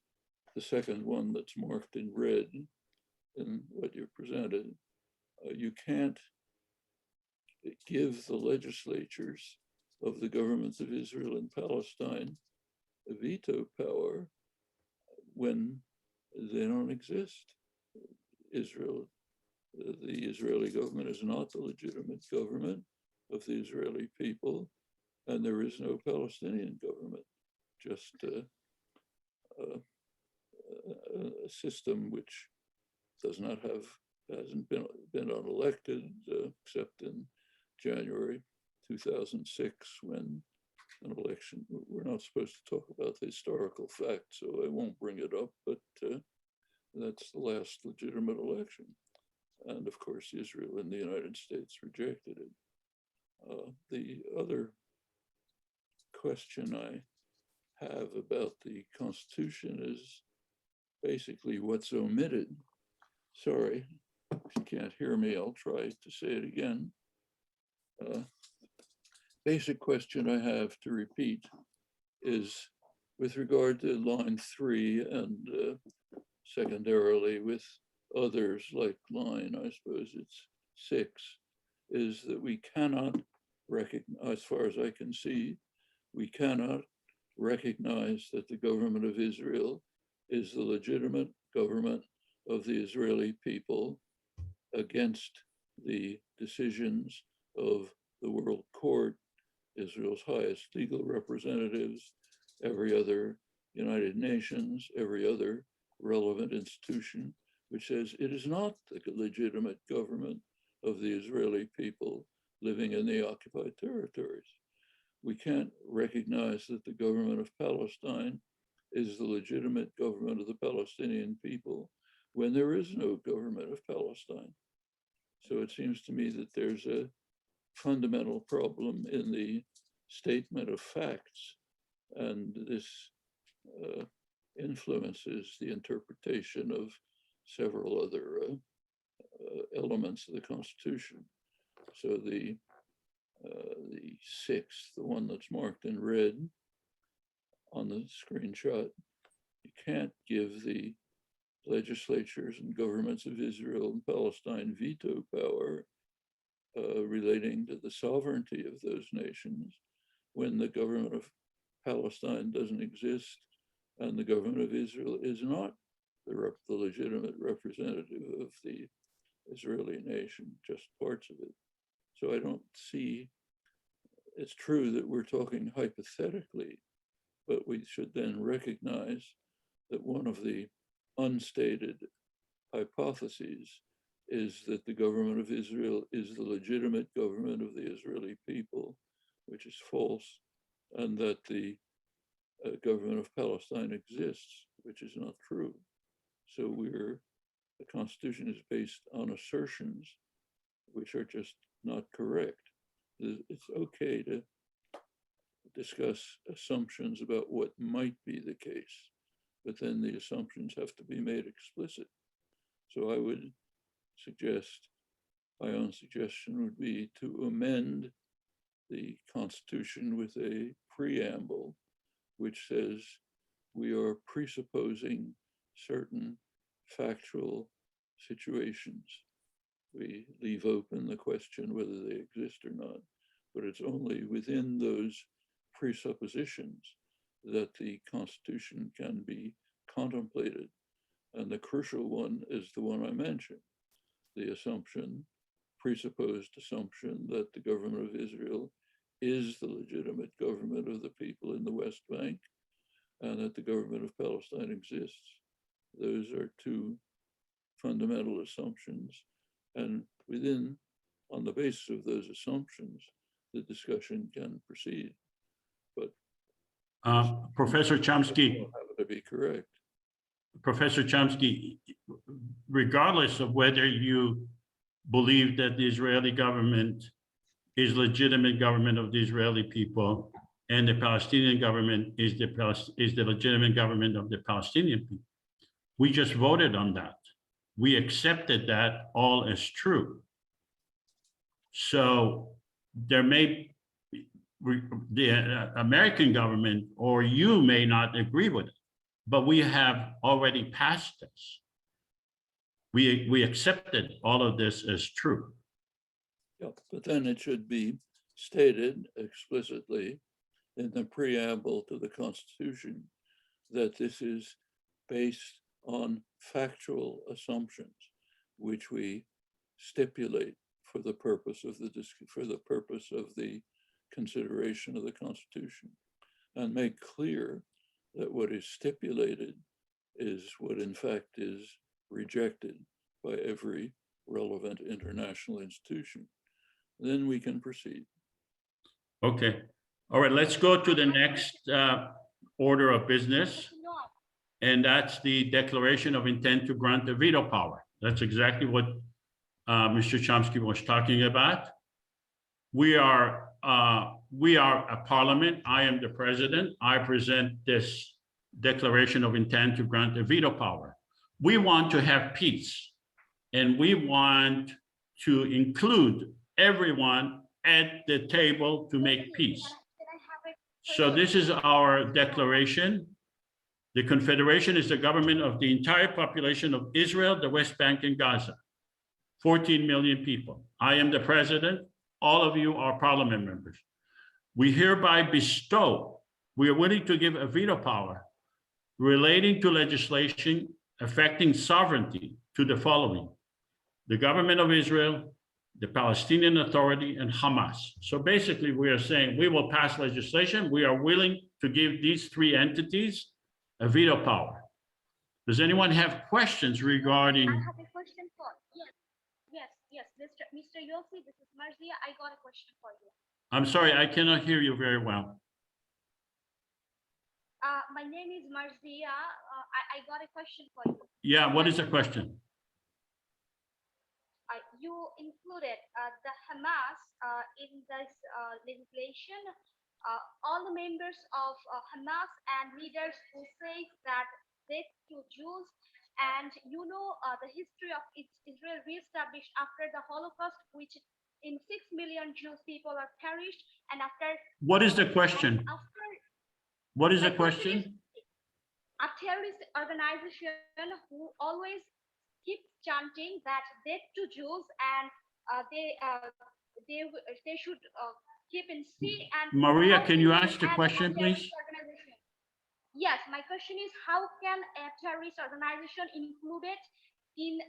the second one that's marked in red in what you presented, you can't give the legislatures of the governments of Israel and Palestine a veto power when they don't exist. Israel, the Israeli government is not the legitimate government of the Israeli people, and there is no Palestinian government, just a system which does not have, hasn't been unelected except in January 2006 when an election, we're not supposed to talk about the historical facts, so I won't bring it up, but that's the last legitimate election. And of course, Israel and the United States rejected it. The other question I have about the Constitution is basically what's omitted Sorry, if you can't hear me, I'll try to say it again. Basic question I have to repeat is with regard to line 3 and secondarily with others like line, I suppose it's 6, is that we cannot recognize, as far as I can see, we cannot recognize that the government of Israel is the legitimate government of the Israeli people against the decisions of the World Court, Israel's highest legal representatives, every other United Nations, every other relevant institution, which says it is not the legitimate government of the Israeli people living in the occupied territories. We can't recognize that the government of Palestine is the legitimate government of the Palestinian people when there is no government of Palestine. So it seems to me that there's a fundamental problem in the statement of facts, and this influences the interpretation of several other elements of the Constitution. So the 6th, the one that's marked in red on the screenshot, you can't give the legislatures and governments of Israel and Palestine veto power relating to the sovereignty of those nations when the government of Palestine doesn't exist and the government of Israel is not the legitimate representative of the Israeli nation, just parts of it. So I don't see, it's true that we're talking hypothetically, but we should then recognize that one of the unstated hypotheses is that the government of Israel is the legitimate government of the Israeli people, which is false, and that the government of Palestine exists, which is not true. So the Constitution is based on assertions which are just not correct. It's okay to discuss assumptions about what might be the case, but then the assumptions have to be made explicit. So I would suggest, my own suggestion would be to amend the Constitution with a preamble which says we are presupposing certain factual situations. We leave open the question whether they exist or not, but it's only within those presuppositions that the Constitution can be contemplated. And the crucial one is the one I mentioned, the presupposed assumption that the government of Israel is the legitimate government of the people in the West Bank and that the government of Palestine exists. Those are two fundamental assumptions. And on the basis of those assumptions, the discussion can proceed. But Professor Chomsky, to be correct. Professor Chomsky, regardless of whether you believe that the Israeli government is legitimate government of the Israeli people and the Palestinian government is the legitimate government of the Palestinian people, we just voted on that. We accepted that all as true. So there may be, the American government or you may not agree with it, but we have already passed this. We accepted all of this as true. Yeah, but then it should be stated explicitly in the preamble to the Constitution that this is based on factual assumptions, which we stipulate for the purpose of the consideration of the Constitution, and make clear that what is stipulated is what in fact is rejected by every relevant international institution. Then we can proceed. Okay. All right, let's go to the next order of business. And that's the declaration of intent to grant the veto power. That's exactly what Mr. Chomsky was talking about. We are a parliament. I am the president. I present this declaration of intent to grant the veto power. We want to have peace. And we want to include everyone at the table to make peace. So this is our declaration. The Confederation is the government of the entire population of Israel, the West Bank, and Gaza. 14 million people. I am the president. All of you are parliament members. We hereby bestow, we are willing to give a veto power relating to legislation affecting sovereignty to the following: the government of Israel, the Palestinian Authority, and Hamas. So basically, we are saying we will pass legislation. We are willing to give these three entities a veto power. Does anyone have questions regarding? I have a question for, yes, Mr. Yossi, this is Marzia. I got a question for you. I'm sorry, I cannot hear you very well. My name is Marzia. I got a question for you. Yeah, what is the question? You included the Hamas in this legislation. All the members of Hamas and leaders who say that death to Jews, and you know the history of Israel reestablished after the Holocaust, which in 6 million Jewish people are perished, and after. What is the question? What is the question? A terrorist organization who always keeps chanting that death to Jews, and they should keep in sea. And Maria, can you ask the question, please? Yes, my question is, how can a terrorist organization included in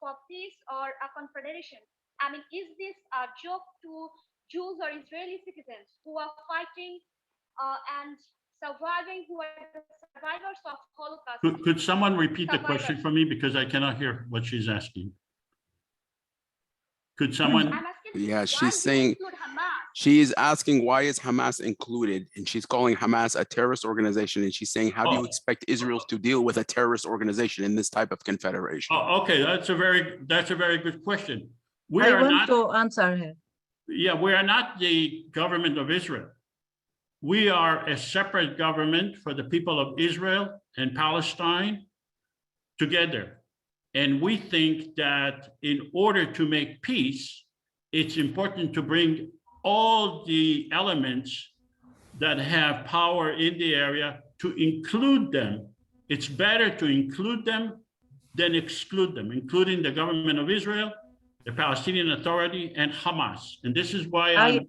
for peace or a confederation? I mean, is this a joke to Jews or Israeli citizens who are fighting and surviving, who are the survivors of Holocaust? Could someone repeat the question for me, because I cannot hear what she's asking? Could someone? Yeah, she's saying, she is asking why is Hamas included, and she's calling Hamas a terrorist organization, and she's saying, how do you expect Israel to deal with a terrorist organization in this type of confederation? Oh, okay, that's a very good question. I want to answer her. Yeah, we are not the government of Israel. We are a separate government for the people of Israel and Palestine together. And we think that in order to make peace, it's important to bring all the elements that have power in the area, to include them. It's better to include them than exclude them, including the government of Israel, the Palestinian Authority, and Hamas. And this is why I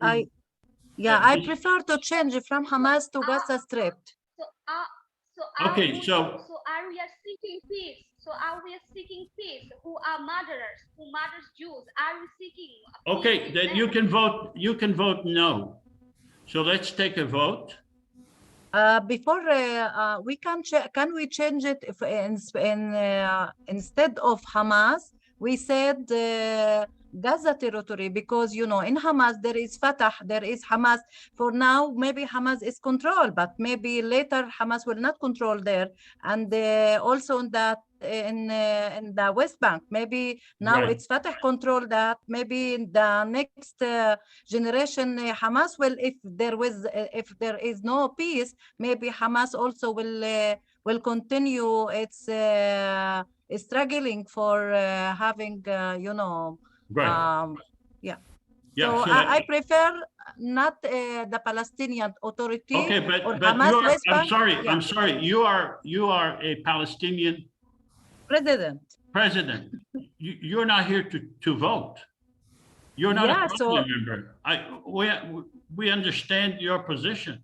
prefer to change from Hamas to Gaza Strip. So are we seeking peace? So are we seeking peace? Who are murderers? Who murders Jews? Are we seeking peace? Okay, then you can vote. You can vote no. So let's take a vote. Before we can we change it if instead of Hamas we said Gaza territory, because you know in Hamas there is Fatah, there is Hamas. For now maybe Hamas is controlled, but maybe later Hamas will not control there, and also in that in the West Bank maybe now it's Fatah control that. Maybe in the next generation Hamas will, if there is no peace, maybe Hamas also will continue its struggling for having So I prefer not the Palestinian Authority. Okay, but Hamas, you are, West Bank. I'm sorry. You are a Palestinian president. You're not here to vote. You're not a parliament member. We understand your position,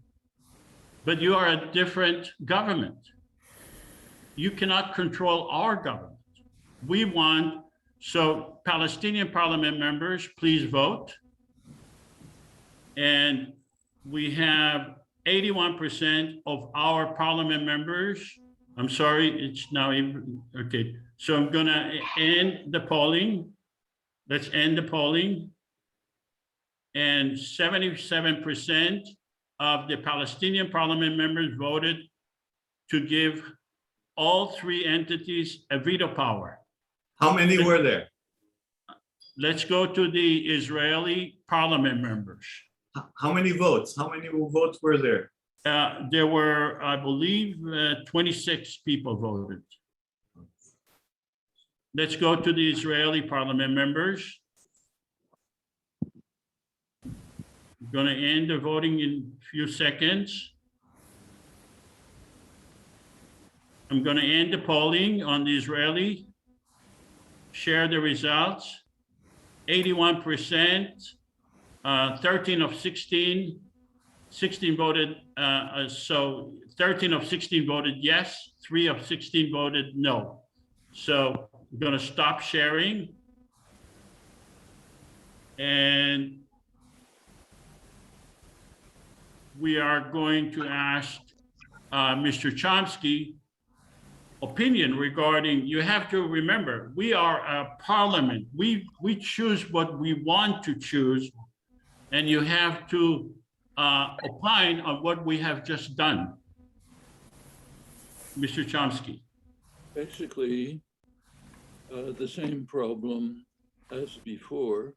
but you are a different government. You cannot control our government. We want, so Palestinian parliament members, please vote. And we have 81% of our parliament members. I'm sorry, it's now even, okay. So I'm gonna end the polling. Let's end the polling. And 77% of the Palestinian parliament members voted to give all three entities a veto power. How many were there? Let's go to the Israeli parliament members. How many votes? How many votes were there? There were, I believe, 26 people voted. let's go to the Israeli parliament members. I'm going to end the voting in a few seconds. I'm going to end the polling on the Israeli. Share the results. 81%, 13 of 16, 16 voted, so 13 of 16 voted yes, 3 of 16 voted no. So I'm going to stop sharing. And we are going to ask Mr. Chomsky opinion regarding, you have to remember, we are a parliament. We choose what we want to choose, and you have to opine on what we have just done. Mr. Chomsky. Basically, the same problem as before.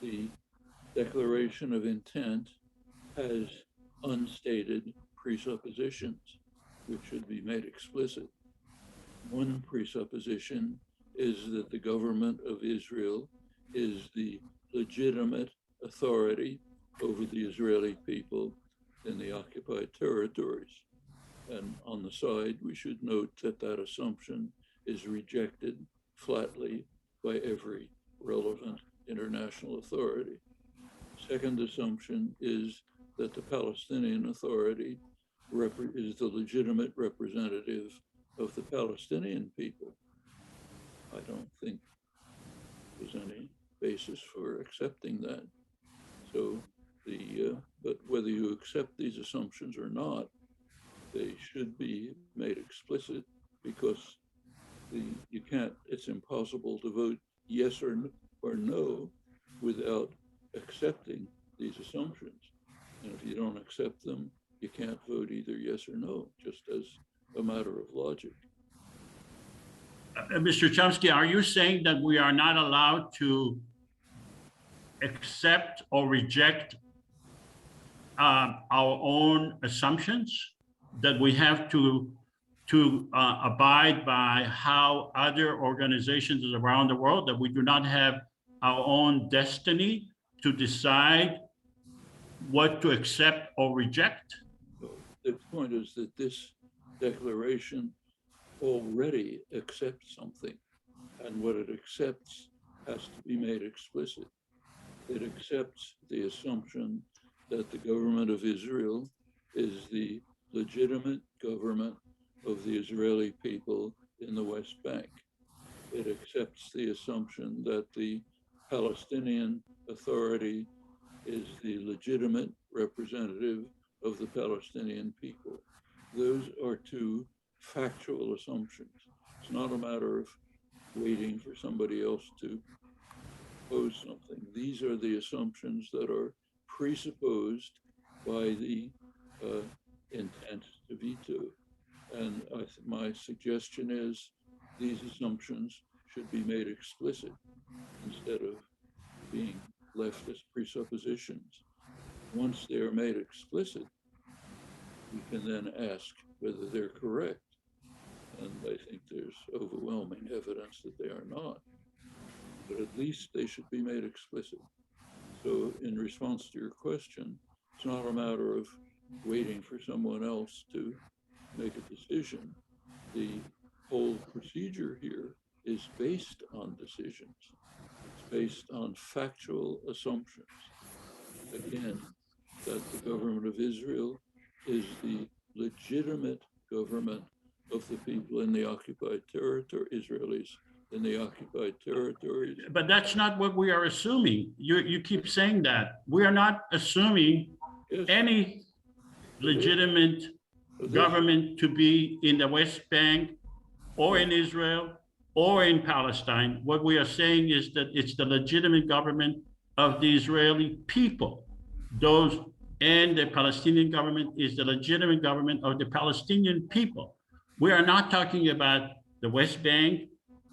The declaration of intent has unstated presuppositions, which should be made explicit. One presupposition is that the government of Israel is the legitimate authority over the Israeli people in the occupied territories. And on the side, we should note that that assumption is rejected flatly by every relevant international authority. Second assumption is that the Palestinian Authority is the legitimate representative of the Palestinian people. I don't think there's any basis for accepting that. So but whether you accept these assumptions or not, they should be made explicit, because you can't, it's impossible to vote yes or no without accepting these assumptions. And if you don't accept them, you can't vote either yes or no, just as a matter of logic. Mr. Chomsky, are you saying that we are not allowed to accept or reject our own assumptions, that we have to abide by how other organizations around the world, that we do not have our own destiny to decide what to accept or reject? The point is that this declaration already accepts something, and what it accepts has to be made explicit. It accepts the assumption that the government of Israel is the legitimate government of the Israeli people in the West Bank. It accepts the assumption that the Palestinian Authority is the legitimate representative of the Palestinian people. Those are two factual assumptions. It's not a matter of waiting for somebody else to pose something. These are the assumptions that are presupposed by the intent to veto. And my suggestion is these assumptions should be made explicit instead of being left as presuppositions. Once they are made explicit, we can then ask whether they're correct. And I think there's overwhelming evidence that they are not. But at least they should be made explicit. So in response to your question, it's not a matter of waiting for someone else to make a decision. The whole procedure here is based on decisions. It's based on factual assumptions. Again, that the government of Israel is the legitimate government of the people in the occupied territory, Israelis in the occupied territories. But that's not what we are assuming. You keep saying that. We are not assuming any legitimate government to be in the West Bank or in Israel or in Palestine. What we are saying is that it's the legitimate government of the Israeli people. And the Palestinian government is the legitimate government of the Palestinian people. We are not talking about the West Bank,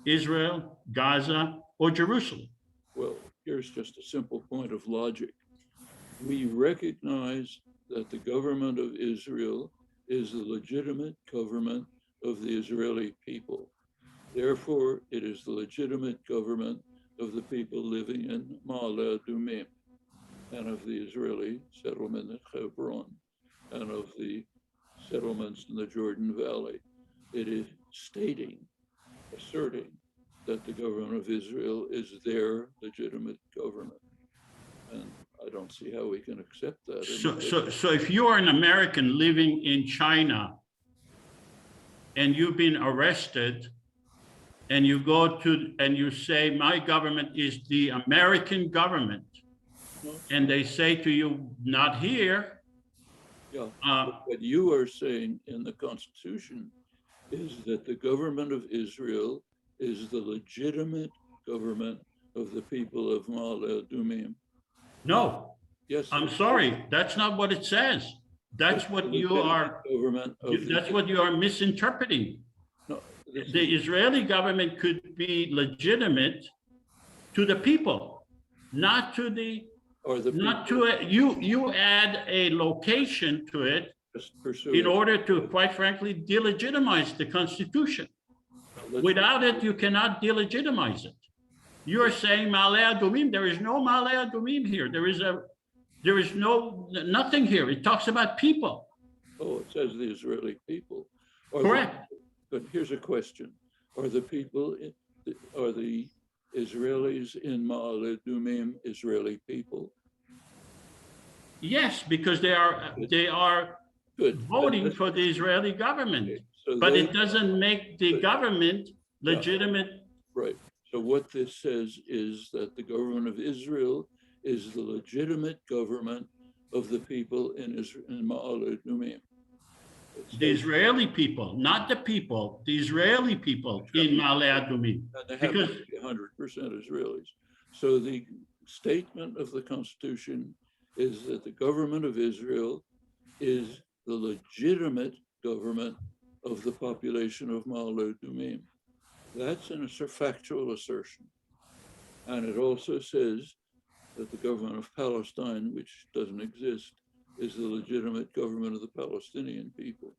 Israel, Gaza, or Jerusalem. Well, here's just a simple point of logic. We recognize that the government of Israel is the legitimate government of the Israeli people. Therefore, it is the legitimate government of the people living in Ma'ale Adumim, and of the Israeli settlement at Hebron, and of the settlements in the Jordan Valley. It is asserting that the government of Israel is their legitimate government. And I don't see how we can accept that. So if you are an American living in China and you've been arrested and you go to, and you say, my government is the American government, and they say to you, not here. Yeah, what you are saying in the Constitution is that the government of Israel is the legitimate government of the people of Ma'ale Adumim. No. Yes. I'm sorry, that's not what it says. That's what you are, that's what you are misinterpreting. No, the Israeli government could be legitimate to the people, not to the, not to it. You add a location to it in order to, quite frankly, delegitimize the Constitution. Without it, you cannot delegitimize it. You're saying Ma'ale Adumim. There is no Ma'ale Adumim here. There is nothing here. It talks about people. Oh, it says the Israeli people. Correct. But here's a question: are the people, are the Israelis in Ma'ale Adumim Israeli people? Yes, because they are voting for the Israeli government. So but it doesn't make the government legitimate. Right. So what this says is that the government of Israel is the legitimate government of the people in Ma'ale Adumim. The Israeli people, not the people, the Israeli people in Ma'ale Adumim. They have to be 100% Israelis. So the statement of the Constitution is that the government of Israel is the legitimate government of the population of Ma'ale Adumim. That's a factual assertion. And it also says that the government of Palestine, which doesn't exist, is the legitimate government of the Palestinian people.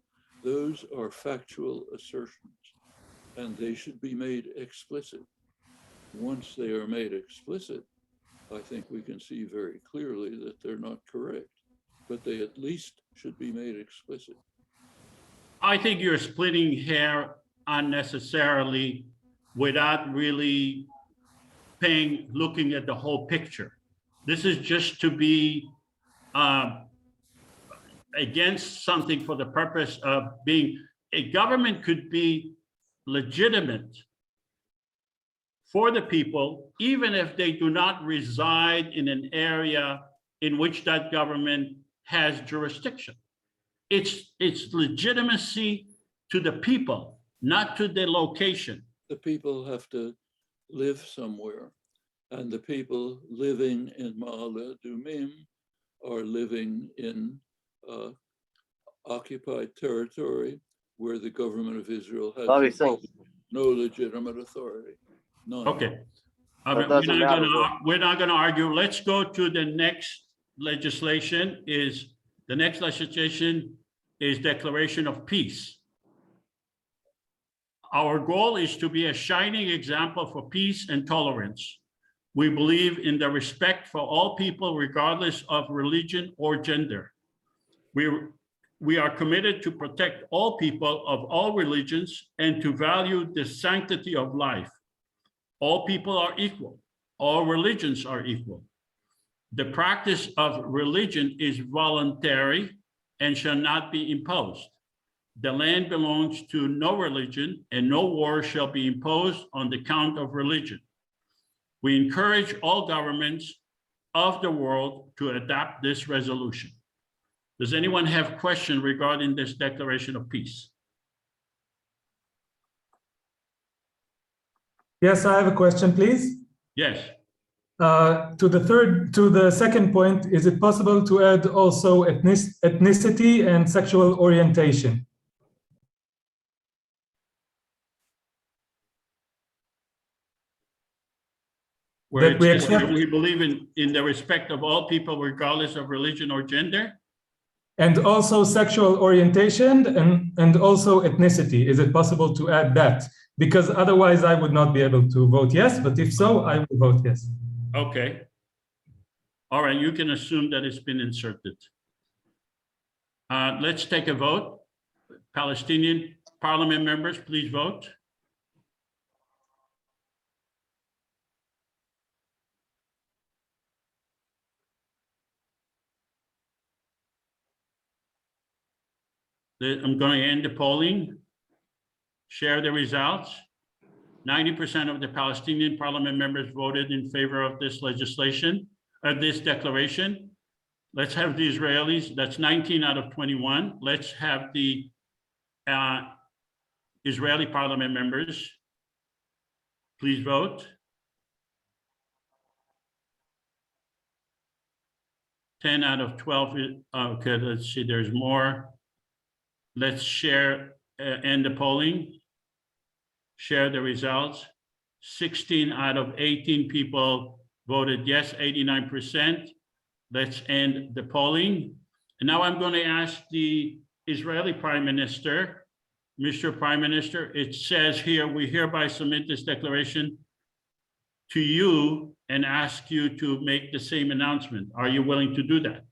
Those are factual assertions, and they should be made explicit. Once they are made explicit, I think we can see very clearly that they're not correct, but they at least should be made explicit. I think you're splitting hair unnecessarily without really looking at the whole picture. This is just to be against something for the purpose of being, a government could be legitimate for the people, even if they do not reside in an area in which that government has jurisdiction. It's legitimacy to the people, not to the location. The people have to live somewhere, and the people living in Ma'ale Adumim are living in occupied territory where the government of Israel has no legitimate authority. None. Okay. We're not going to argue. Let's go to the next legislation. The next legislation is declaration of peace. Our goal is to be a shining example for peace and tolerance. We believe in the respect for all people, regardless of religion or gender. We are committed to protect all people of all religions and to value the sanctity of life. All people are equal. All religions are equal. The practice of religion is voluntary and shall not be imposed. The land belongs to no religion, and no war shall be imposed on the count of religion. We encourage all governments of the world to adopt this resolution. Does anyone have questions regarding this declaration of peace? Yes, I have a question, please. Yes. To the second point, is it possible to add also ethnicity and sexual orientation? Where we believe in the respect of all people, regardless of religion or gender? And also sexual orientation and also ethnicity. Is it possible to add that? Because otherwise I would not be able to vote yes, but if so, I will vote yes. Okay. All right, you can assume that it's been inserted. Let's take a vote. Palestinian parliament members, please vote. I'm going to end the polling. Share the results. 90% of the Palestinian parliament members voted in favor of this legislation, this declaration. Let's have the Israelis, that's 19 out of 21. Let's have the Israeli parliament members. Please vote. 10 out of 12, okay, let's see, there's more. Let's share, end the polling. Share the results. 16 out of 18 people voted yes, 89%. Let's end the polling. And now I'm going to ask the Israeli Prime Minister, Mr. Prime Minister, it says here, we hereby submit this declaration to you and ask you to make the same announcement. Are you willing to do that?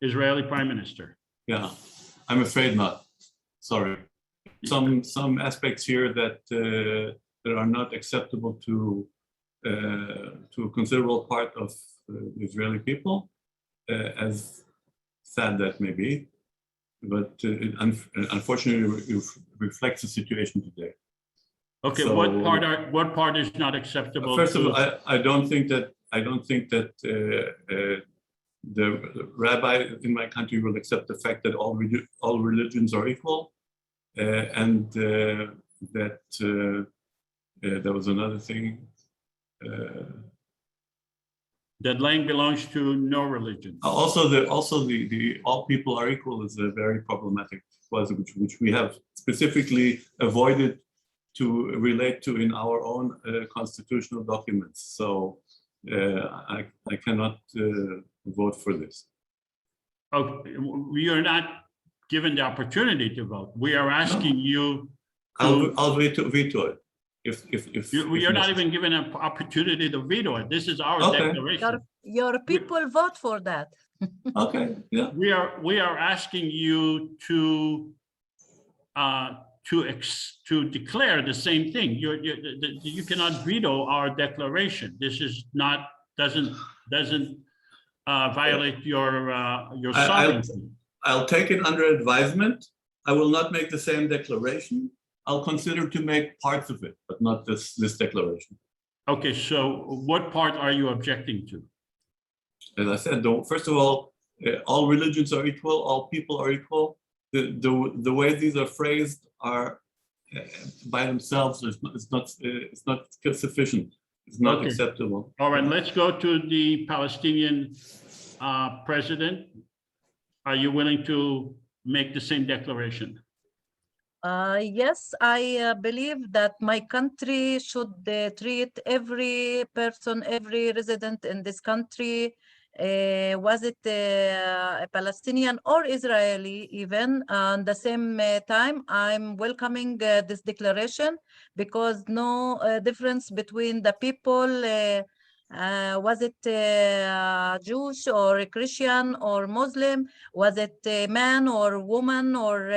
Israeli Prime Minister. Yeah, I'm afraid not. Sorry. Some aspects here that that are not acceptable to a considerable part of the Israeli people, as sad that may be, but it unfortunately it reflects the situation today. Okay, so, what part is not acceptable? First of all, I don't think that the rabbi in my country will accept the fact that all religions are equal, and that there was another thing. That land belongs to no religion. Also, the all people are equal is a very problematic clause, which we have specifically avoided to relate to in our own constitutional documents. So I cannot vote for this. Okay, you're not given the opportunity to vote. We are asking you. I'll veto it. If you're not even given an opportunity to veto it. This is our declaration. Your people vote for that. Okay. Yeah. We are asking you to declare the same thing. You cannot veto our declaration. This is not doesn't violate your sovereignty. I'll take it under advisement. I will not make the same declaration. I'll consider to make parts of it, but not this declaration. Okay, so what part are you objecting to? As I said, first of all religions are equal, all people are equal. The way these are phrased are by themselves it's not sufficient. It's not acceptable. All right, let's go to the Palestinian president. Are you willing to make the same declaration? Yes, I believe that my country should treat every person, every resident in this country, was it a Palestinian or Israeli even, at the same time. I'm welcoming this declaration because no difference between the people, was it Jewish or Christian or Muslim, was it a man or woman or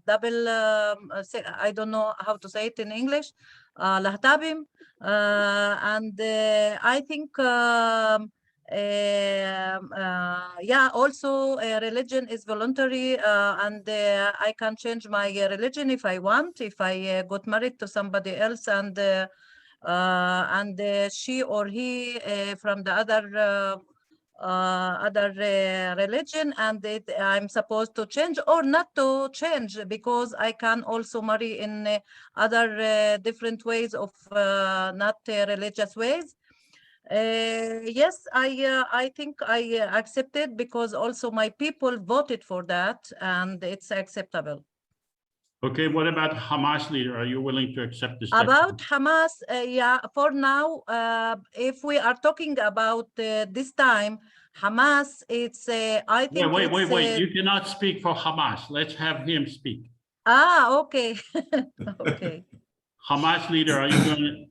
double, I don't know how to say it in English, lahtabim, and I think yeah, also religion is voluntary, and I can change my religion if I want, if I got married to somebody else and she or he from the other religion, and I'm supposed to change or not to change, because I can also marry in other different ways of not religious ways. Yes, I think I accepted because also my people voted for that and it's acceptable. Okay, what about Hamas leader? Are you willing to accept this? About Hamas, yeah, for now, if we are talking about this time, Hamas, it's I think Wait. it's, You cannot speak for Hamas. Let's have him speak. okay. Okay. Hamas leader, are you going to?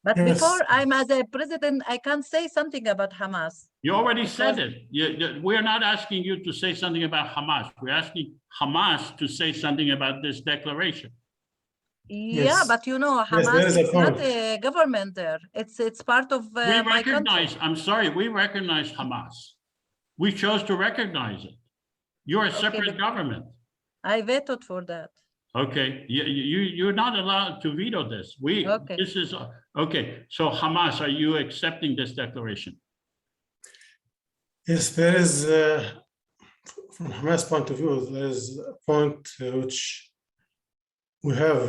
But Yes. before I'm as a president, I can't say something about Hamas. You already said Because- it. We're not asking you to say something about Hamas. We're asking Hamas to say something about this declaration. Yeah, Yes. but you know, Yes, there Hamas is a is not point. a government there. It's part of We my country. recognize, I'm sorry, we recognize Hamas. We chose to recognize it. You're a separate but- government. I vetoed for that. Okay, you're not allowed to veto this. Okay. This is, okay. So Hamas, are you accepting this declaration? Yes, there is, from Hamas point of view, there is a point which we have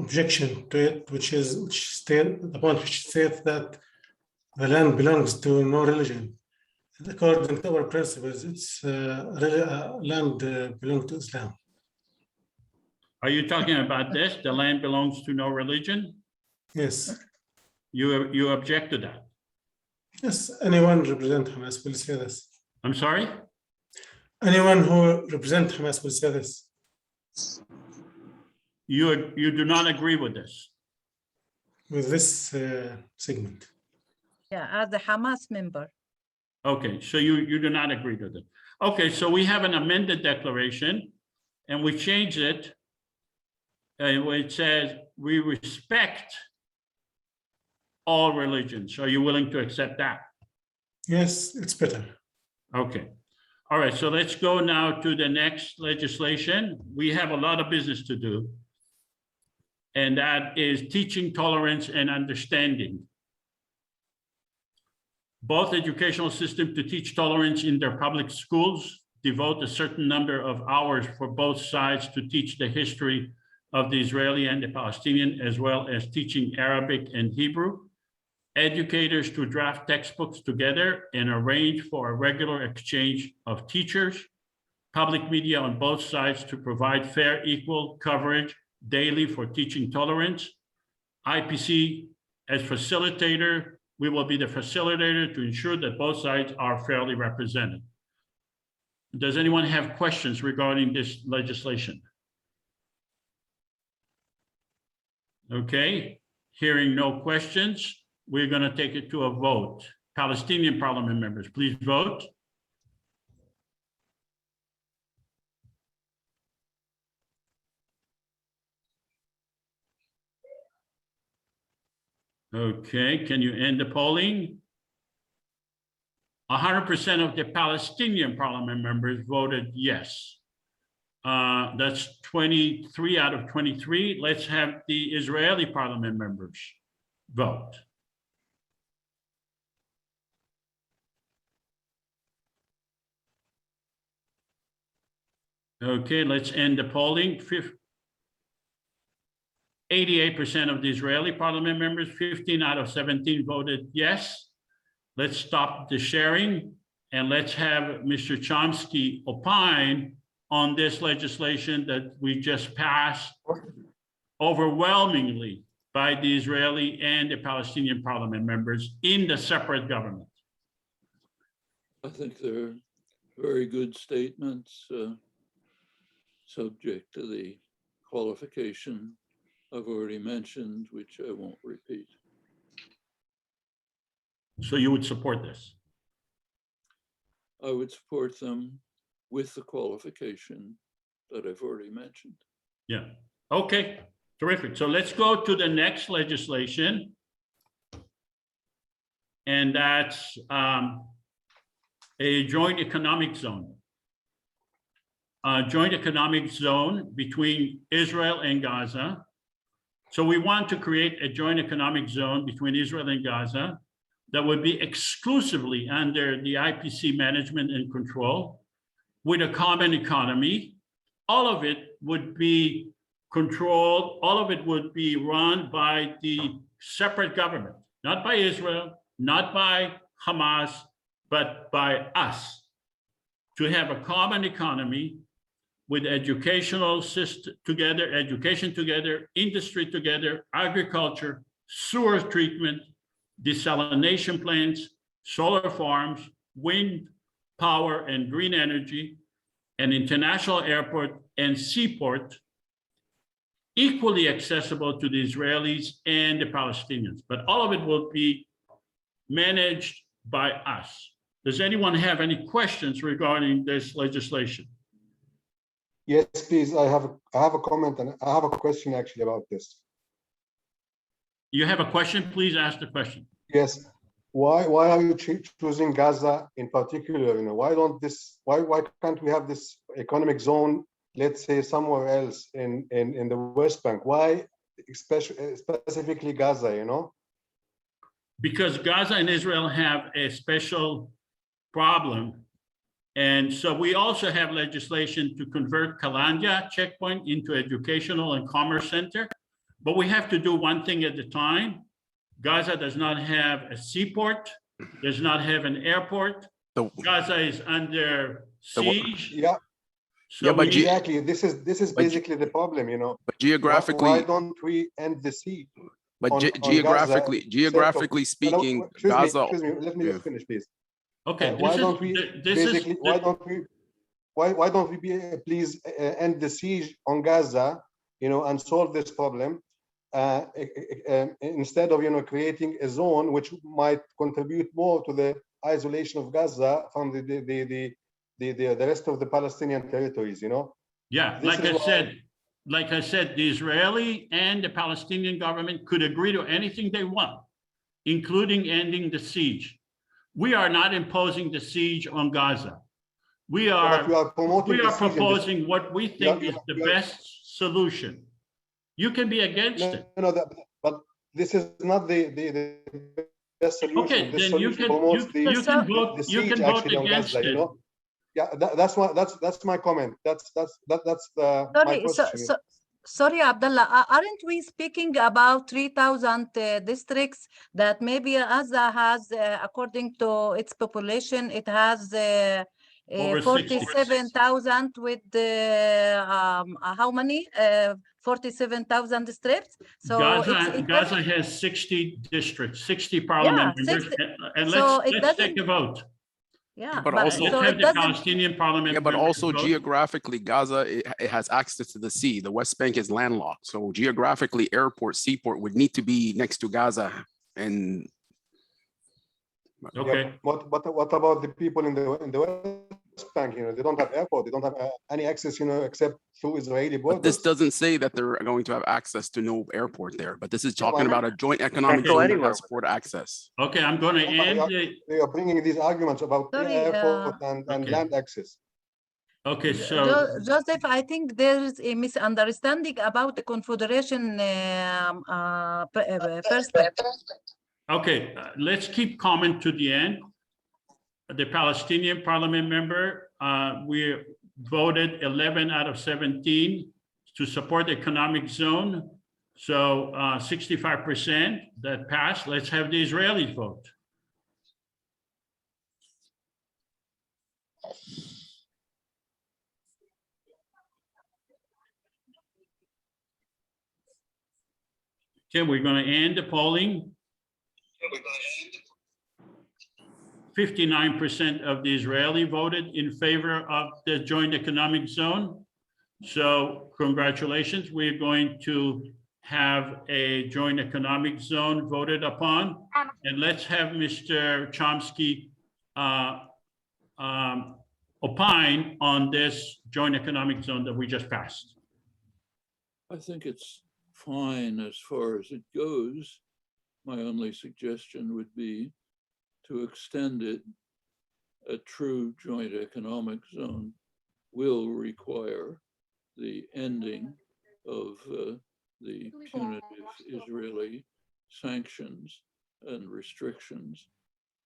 objection to it, which state the point which states that the land belongs to no religion. According to our principles, it's land belongs to Islam. Are you talking about this? The land belongs to no religion? Yes, You object to that? yes. Anyone represent Hamas will say this. I'm sorry? Anyone who represent Hamas will say this. You do not agree with this? With this segment. Yeah, as a Hamas member. Okay, so you do not agree with it. Okay, so we have an amended declaration and we change it. It says, we respect all religions. Are you willing to accept that? Yes, it's better. Okay. All right, so let's go now to the next legislation. We have a lot of business to do. And that is teaching tolerance and understanding. Both educational systems to teach tolerance in their public schools devote a certain number of hours for both sides to teach the history of the Israeli and the Palestinian, as well as teaching Arabic and Hebrew. Educators to draft textbooks together and arrange for a regular exchange of teachers. Public media on both sides to provide fair, equal coverage daily for teaching tolerance. IPC as facilitator, we will be the facilitator to ensure that both sides are fairly represented. Does anyone have questions regarding this legislation? Okay, hearing no questions, we're going to take it to a vote. Palestinian parliament members, please vote. Okay, can you end the polling? 100% of the Palestinian parliament members voted yes. That's 23 out of 23. Let's have the Israeli parliament members vote. Okay, let's end the polling. 88% of the Israeli parliament members, 15 out of 17 voted yes. Let's stop the sharing and let's have Mr. Chomsky opine on this legislation that we just passed overwhelmingly by the Israeli and the Palestinian parliament members in the separate government. I think they're very good statements, subject to the qualification I've already mentioned, which I won't repeat. So you would support this? I would support them with the qualification that I've already mentioned. Yeah, okay, terrific. So let's go to the next legislation. And that's a joint economic zone. A joint economic zone between Israel and Gaza. So we want to create a joint economic zone between Israel and Gaza that would be exclusively under the IPC management and control with a common economy. All of it would be controlled, all of it would be run by the separate government, not by Israel, not by Hamas, but by us, to have a common economy with educational system together, education together, industry together, agriculture, sewer treatment, desalination plants, solar farms, wind power and green energy, an international airport and seaport equally accessible to the Israelis and the Palestinians, but all of it will be managed by us. Does anyone have any questions regarding this legislation? Yes, please. I have a comment and I have a question actually about this. You have a question? Please ask the question. Yes. Why are you choosing Gaza in particular? You know, why can't we have this economic zone, let's say somewhere else in the West Bank? Why specifically Gaza, you know? Because Gaza and Israel have a special problem. And so we also have legislation to convert Kalandia checkpoint into educational and commerce center. But we have to do one thing at a time. Gaza does not have a seaport, does not have an airport. Gaza is under siege. Yeah. So yeah, but exactly. This is basically the problem, you know. But geographically, why don't we end the siege? But geographically speaking, Gaza. Excuse me. Let me just finish, please. Okay. Why don't we please end the siege on Gaza, you know, and solve this problem? Instead of, you know, creating a zone which might contribute more to the isolation of Gaza from the rest of the Palestinian territories, you know. Yeah, like I said, the Israeli and the Palestinian government could agree to anything they want, including ending the siege. We are not imposing the siege on Gaza. We are proposing what we think is the best solution. You can be against it. No, but this is not the best solution. Okay, this then you can vote against it. You know? Yeah, that's my comment. That's my question. Sorry, Abdullah, aren't we speaking about 3,000 districts that maybe Gaza has, according to its population, it has 47,000 with how many? 47,000 districts. So Gaza has 60 districts, 60 parliament members, and let's take a vote. Yeah, but also let's have the Palestinian parliament. Yeah, but also geographically, Gaza it has access to the sea. The West Bank is landlocked, so geographically, airport, seaport would need to be next to Gaza. And okay, yeah, what about the people in the West Bank? You know, they don't have airport, they don't have any access, you know, except through Israeli borders. But this doesn't say that they're going to have access to no airport there. But this is talking about a joint economic zone that has port access. Okay, I'm going to end. They are bringing these arguments about airport and land access. Okay, so Joseph, I think there is a misunderstanding about the Confederation perspective. Okay, let's keep comment to the end. The Palestinian parliament member, we voted 11 out of 17 to support the economic zone. So 65% that passed. Let's have the Israelis vote. Okay, we're going to end the polling. 59% of the Israeli voted in favor of the joint economic zone. So congratulations, we're going to have a joint economic zone voted upon. And let's have Mr. Chomsky opine on this joint economic zone that we just passed. I think it's fine as far as it goes. My only suggestion would be to extend it. A true joint economic zone will require the ending of the punitive Israeli sanctions and restrictions,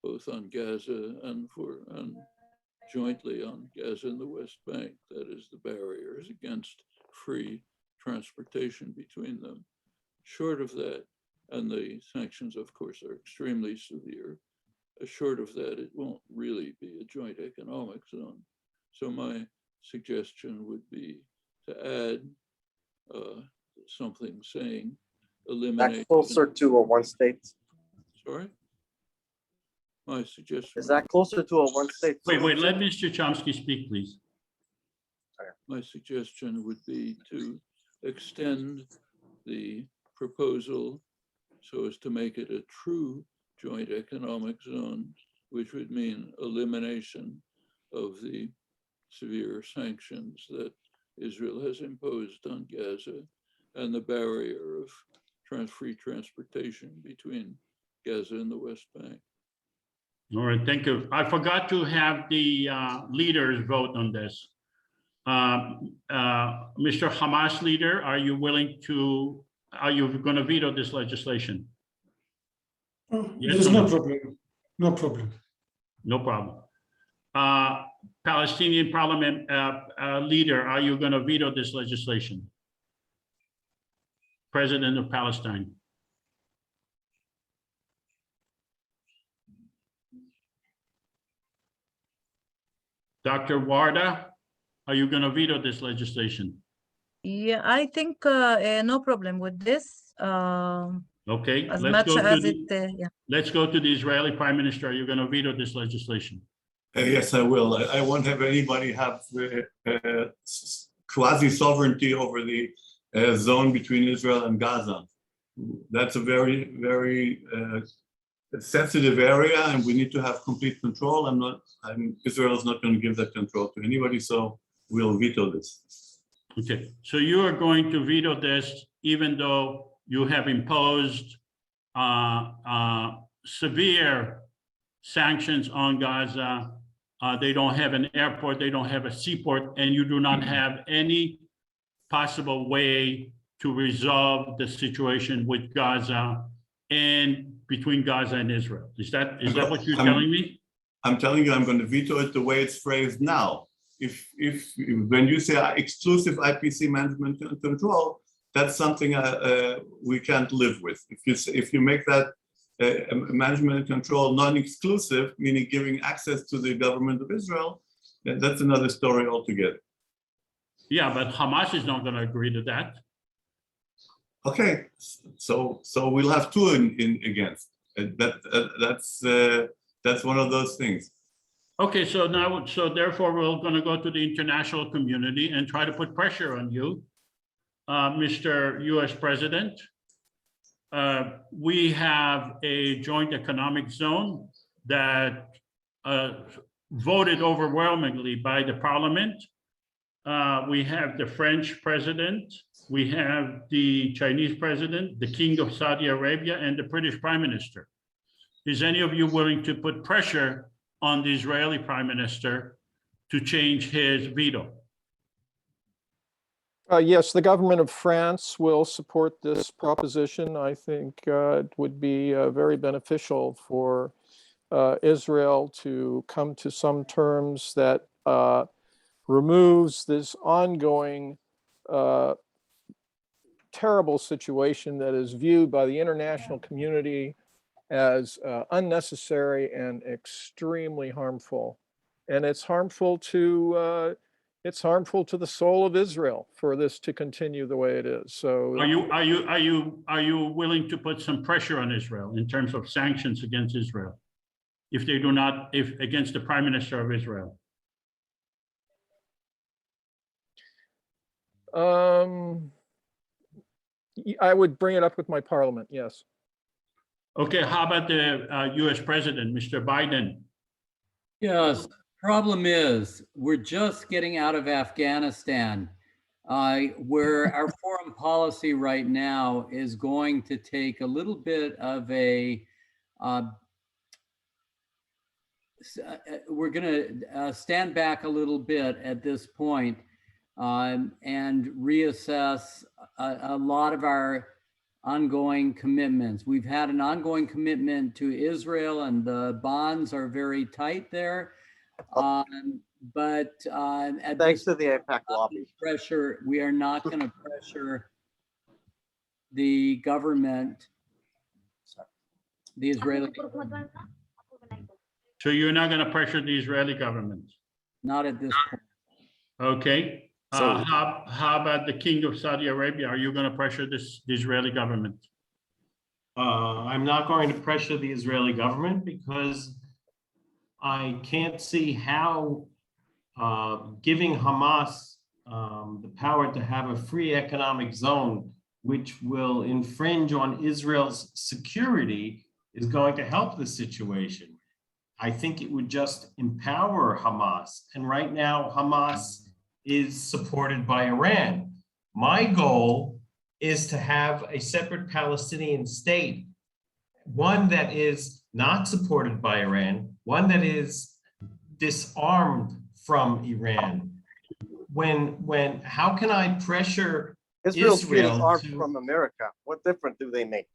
both on Gaza and jointly on Gaza and the West Bank. That is, the barriers against free transportation between them. Short of that, and the sanctions, of course, are extremely severe. Short of that, it won't really be a joint economic zone. So my suggestion would be to add something saying eliminate. Back closer to a one state. Sorry? My suggestion. Is that closer to a one-state Wait, solution? let Mr. Chomsky speak, please. My suggestion would be to extend the proposal so as to make it a true joint economic zone, which would mean elimination of the severe sanctions that Israel has imposed on Gaza and the barrier of free transportation between Gaza and the West Bank. All right, thank you. I forgot to have the leaders vote on this. Mr. Hamas leader, are you going to veto this legislation? Yes There's or no problem. No problem. No problem. Palestinian parliament leader, are you going to veto this legislation? President of Palestine. Dr. Warda, are you going to veto this legislation? Yeah, I think no problem with this. Okay, As let's much go as to it, yeah. let's go to the Israeli Prime Minister. Are you going to veto this legislation? Yes, I will. I won't have anybody have quasi-sovereignty over the zone between Israel and Gaza. That's a very, very sensitive area, and we need to have complete control. Israel is not going to give that control to anybody, so we'll veto this. Okay, so you are going to veto this, even though you have imposed severe sanctions on Gaza. They don't have an airport, they don't have a seaport, and you do not have any possible way to resolve the situation with Gaza and between Gaza and Israel. Is that what you're telling me? I'm telling you, I'm going to veto it the way it's phrased now. If when you say exclusive IPC management and control, that's something we can't live with. If you make that management and control non-exclusive, meaning giving access to the government of Israel, then that's another story altogether. Yeah, but Hamas is not going to agree to that. Okay, so we'll have two against. That's one of those things. Okay, so therefore we're going to go to the international community and try to put pressure on you, Mr. US President. We have a joint economic zone that voted overwhelmingly by the parliament. We have the French president, we have the Chinese president, the King of Saudi Arabia, and the British Prime Minister. Is any of you willing to put pressure on the Israeli Prime Minister to change his veto? Yes, the government of France will support this proposition. I think it would be very beneficial for Israel to come to some terms that removes this ongoing terrible situation that is viewed by the international community as unnecessary and extremely harmful. And it's harmful to the soul of Israel for this to continue the way it is. So are you willing to put some pressure on Israel in terms of sanctions against Israel if against the Prime Minister of Israel? I would bring it up with my parliament, yes. Okay, how about the US President, Mr. Biden? Yes, problem is we're just getting out of Afghanistan, where our foreign policy right now is going to take a little bit of a, we're going to stand back a little bit at this point and reassess a lot of our ongoing commitments. We've had an ongoing commitment to Israel, and the bonds are very tight there. But thanks to the AIPAC lobby pressure, we are not going to pressure the government, the Israeli government. So you're not going to pressure the Israeli government? Not at this point. Okay. How about the King of Saudi Arabia? Are you going to pressure the Israeli government? I'm not going to pressure the Israeli government because I can't see how giving Hamas the power to have a free economic zone, which will infringe on Israel's security, is going to help the situation. I think it would just empower Hamas. And right now, Hamas is supported by Iran. My goal is to have a separate Palestinian state, one that is not supported by Iran, one that is disarmed from Iran. How can I pressure Israel's being Israel armed to, from America. What difference do they make?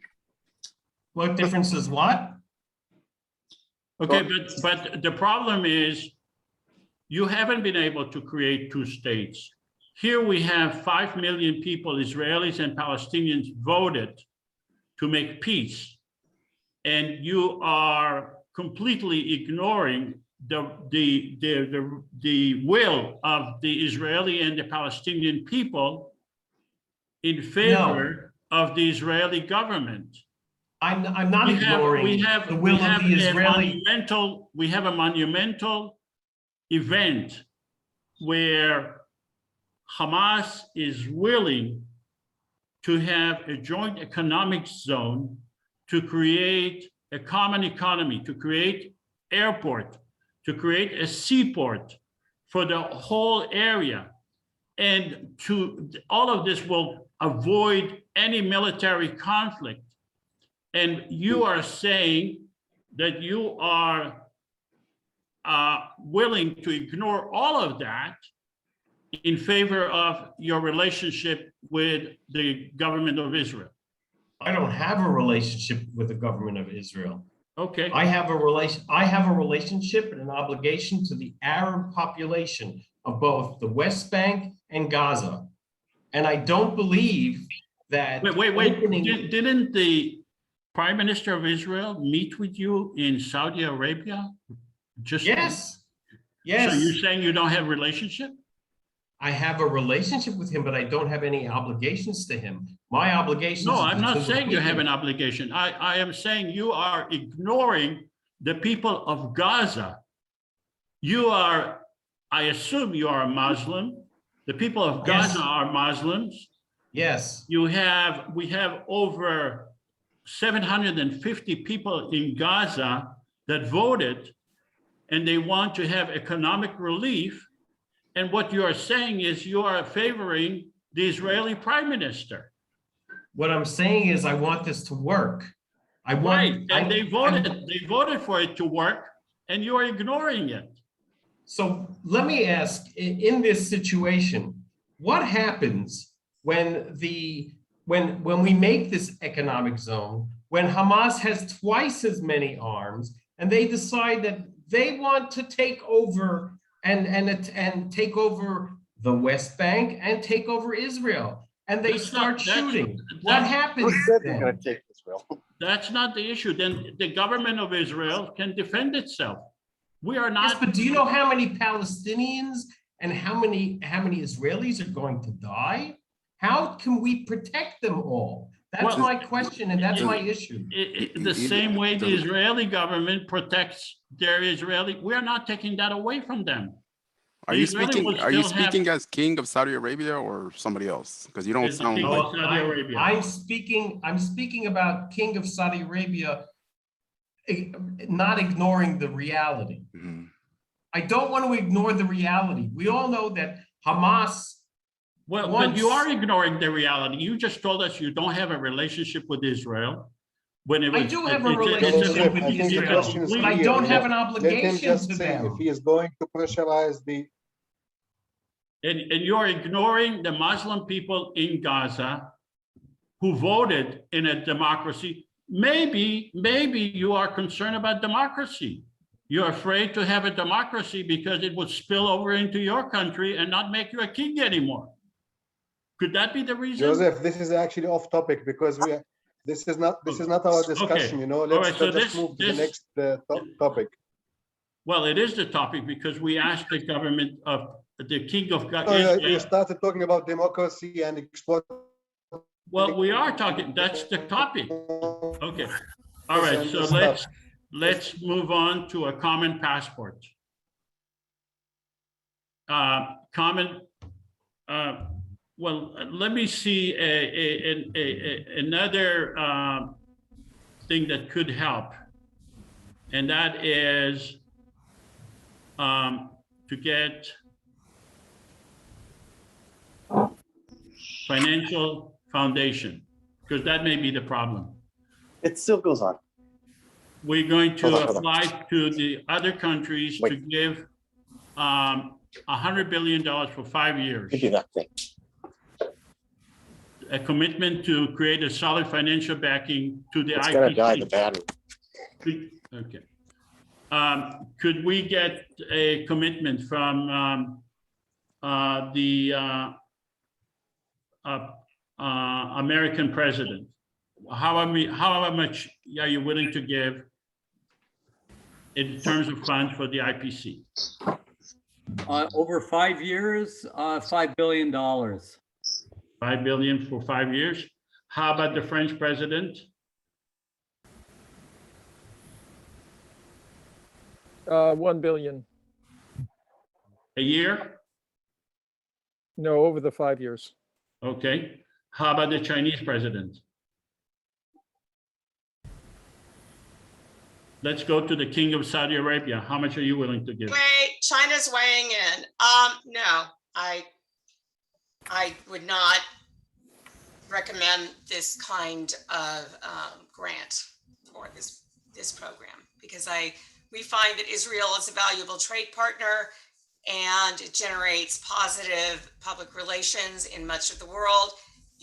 what difference is what? Okay, but the problem is you haven't been able to create two states. Here we have 5 million people, Israelis and Palestinians, voted to make peace. And you are completely ignoring the will of the Israeli and the Palestinian people in favor of the Israeli government. I'm not ignoring the will of the Israeli. We have a monumental event where Hamas is willing to have a joint economic zone, to create a common economy, to create airport, to create a seaport for the whole area. And all of this will avoid any military conflict. And you are saying that you are willing to ignore all of that in favor of your relationship with the government of Israel. I don't have a relationship with the government of Israel. Okay. I have a relationship and an obligation to the Arab population of both the West Bank and Gaza. And I don't believe that. Wait. Didn't the Prime Minister of Israel meet with you in Saudi Arabia? Yes. So you're saying you don't have a relationship? I have a relationship with him, but I don't have any obligations to him. My obligations. No, I'm not saying you have an obligation. I am saying you are ignoring the people of Gaza. I assume you are a Muslim. The people of Gaza are Muslims. Yes. We have over 750 people in Gaza that voted, and they want to have economic relief. And what you are saying is you are favoring the Israeli prime minister. What I'm saying is I want this to work. They voted for it to work, and you are ignoring it. So let me ask, in this situation, what happens when we make this economic zone, when Hamas has twice as many arms, and they decide that they want to take over and take over the West Bank and take over Israel, and they start shooting? What happens then? That's not the issue. Then the government of Israel can defend itself. We are not. Yes, but do you know how many Palestinians and how many Israelis are going to die? How can we protect them all? That's my question, and that's my issue. The same way the Israeli government protects their Israeli, we are not taking that away from them. Are you speaking as king of Saudi Arabia or somebody else? Because you don't sound like. Saudi Arabia. I'm speaking about King of Saudi Arabia, not ignoring the reality. Mm-hmm. I don't want to ignore the reality. We all know that Hamas. But you are ignoring the reality. You just told us you don't have a relationship with Israel. I do have a relationship with Israel, but I don't have an obligation to them. If he is going to pressurize the. And you're ignoring the Muslim people in Gaza who voted in a democracy. Maybe you are concerned about democracy. You're afraid to have a democracy because it would spill over into your country and not make you a king anymore. Could that be the reason? Joseph, this is actually off topic because this is not our discussion. Okay. Let's just move to the next topic. Well, it is the topic because we asked the government of the king of Israel. You started talking about democracy and export. Well, we are talking. That's the topic. Okay. All right. So let's move on to a common passport. Well, let me see another thing that could help, and that is to get financial foundation, because that may be the problem. It still goes on. We're going to Hold on. apply to the other countries to give $100 billion for 5 years. Give you that thing. A commitment to create a solid financial backing to the It's IPC. gonna die, the battery. Okay. Could we get a commitment from the American president? However much are you willing to give in terms of funds for the IPC? Over 5 years, $5 billion. $5 billion for 5 years. How about the French president? $1 billion. A year? No, over the 5 years. Okay. How about the Chinese president? Let's go to the King of Saudi Arabia. How much are you willing to give? Wait, China's weighing in. No, I would not recommend this kind of grant for this program, because we find that Israel is a valuable trade partner and it generates positive public relations in much of the world.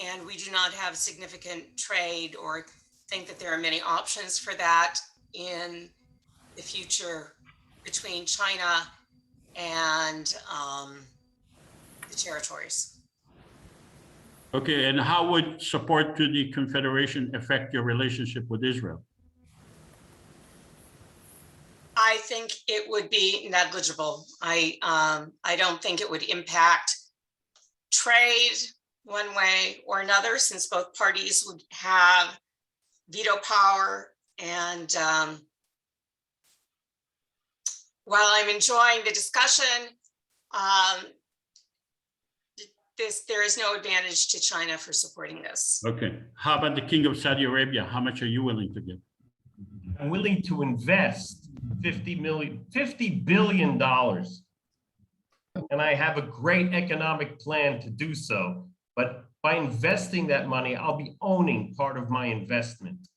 And we do not have significant trade or think that there are many options for that in the future between China and the territories. Okay, and how would support to the Confederation affect your relationship with Israel? I think it would be negligible. I don't think it would impact trade one way or another, since both parties would have veto power. And while I'm enjoying the discussion, there is no advantage to China for supporting this. Okay, how about the King of Saudi Arabia? How much are you willing to give? I'm willing to invest $50 billion. And I have a great economic plan to do so. But by investing that money, I'll be owning part of my investment.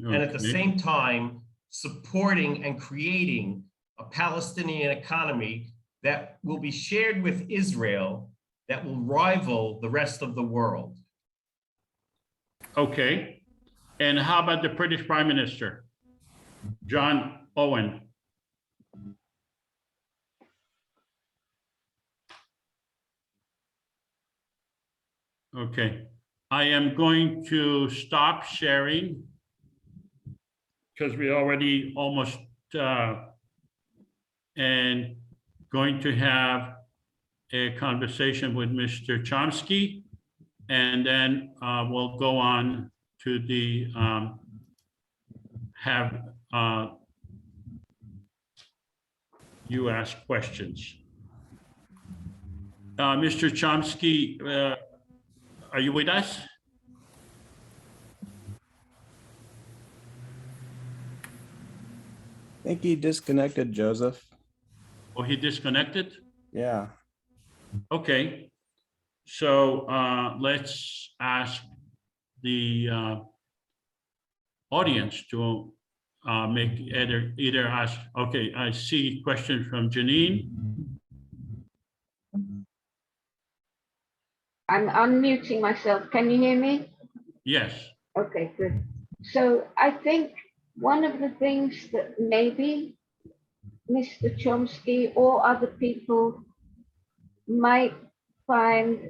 Okay. And at the same time, supporting and creating a Palestinian economy that will be shared with Israel, that will rival the rest of the world. Okay. And how about the British Prime Minister, John Owen? Okay. I am going to stop sharing because we already almost and going to have a conversation with Mr. Chomsky, and then we'll go on to the you ask questions. Mr. Chomsky, are you with us? I think he disconnected, Joseph. Oh, he disconnected? Yeah. Okay. So let's ask the audience to make either ask. Okay, I see question from Janine. I'm unmuting myself. Can you hear me? Yes. Okay, good. So I think one of the things that maybe Mr. Chomsky or other people might find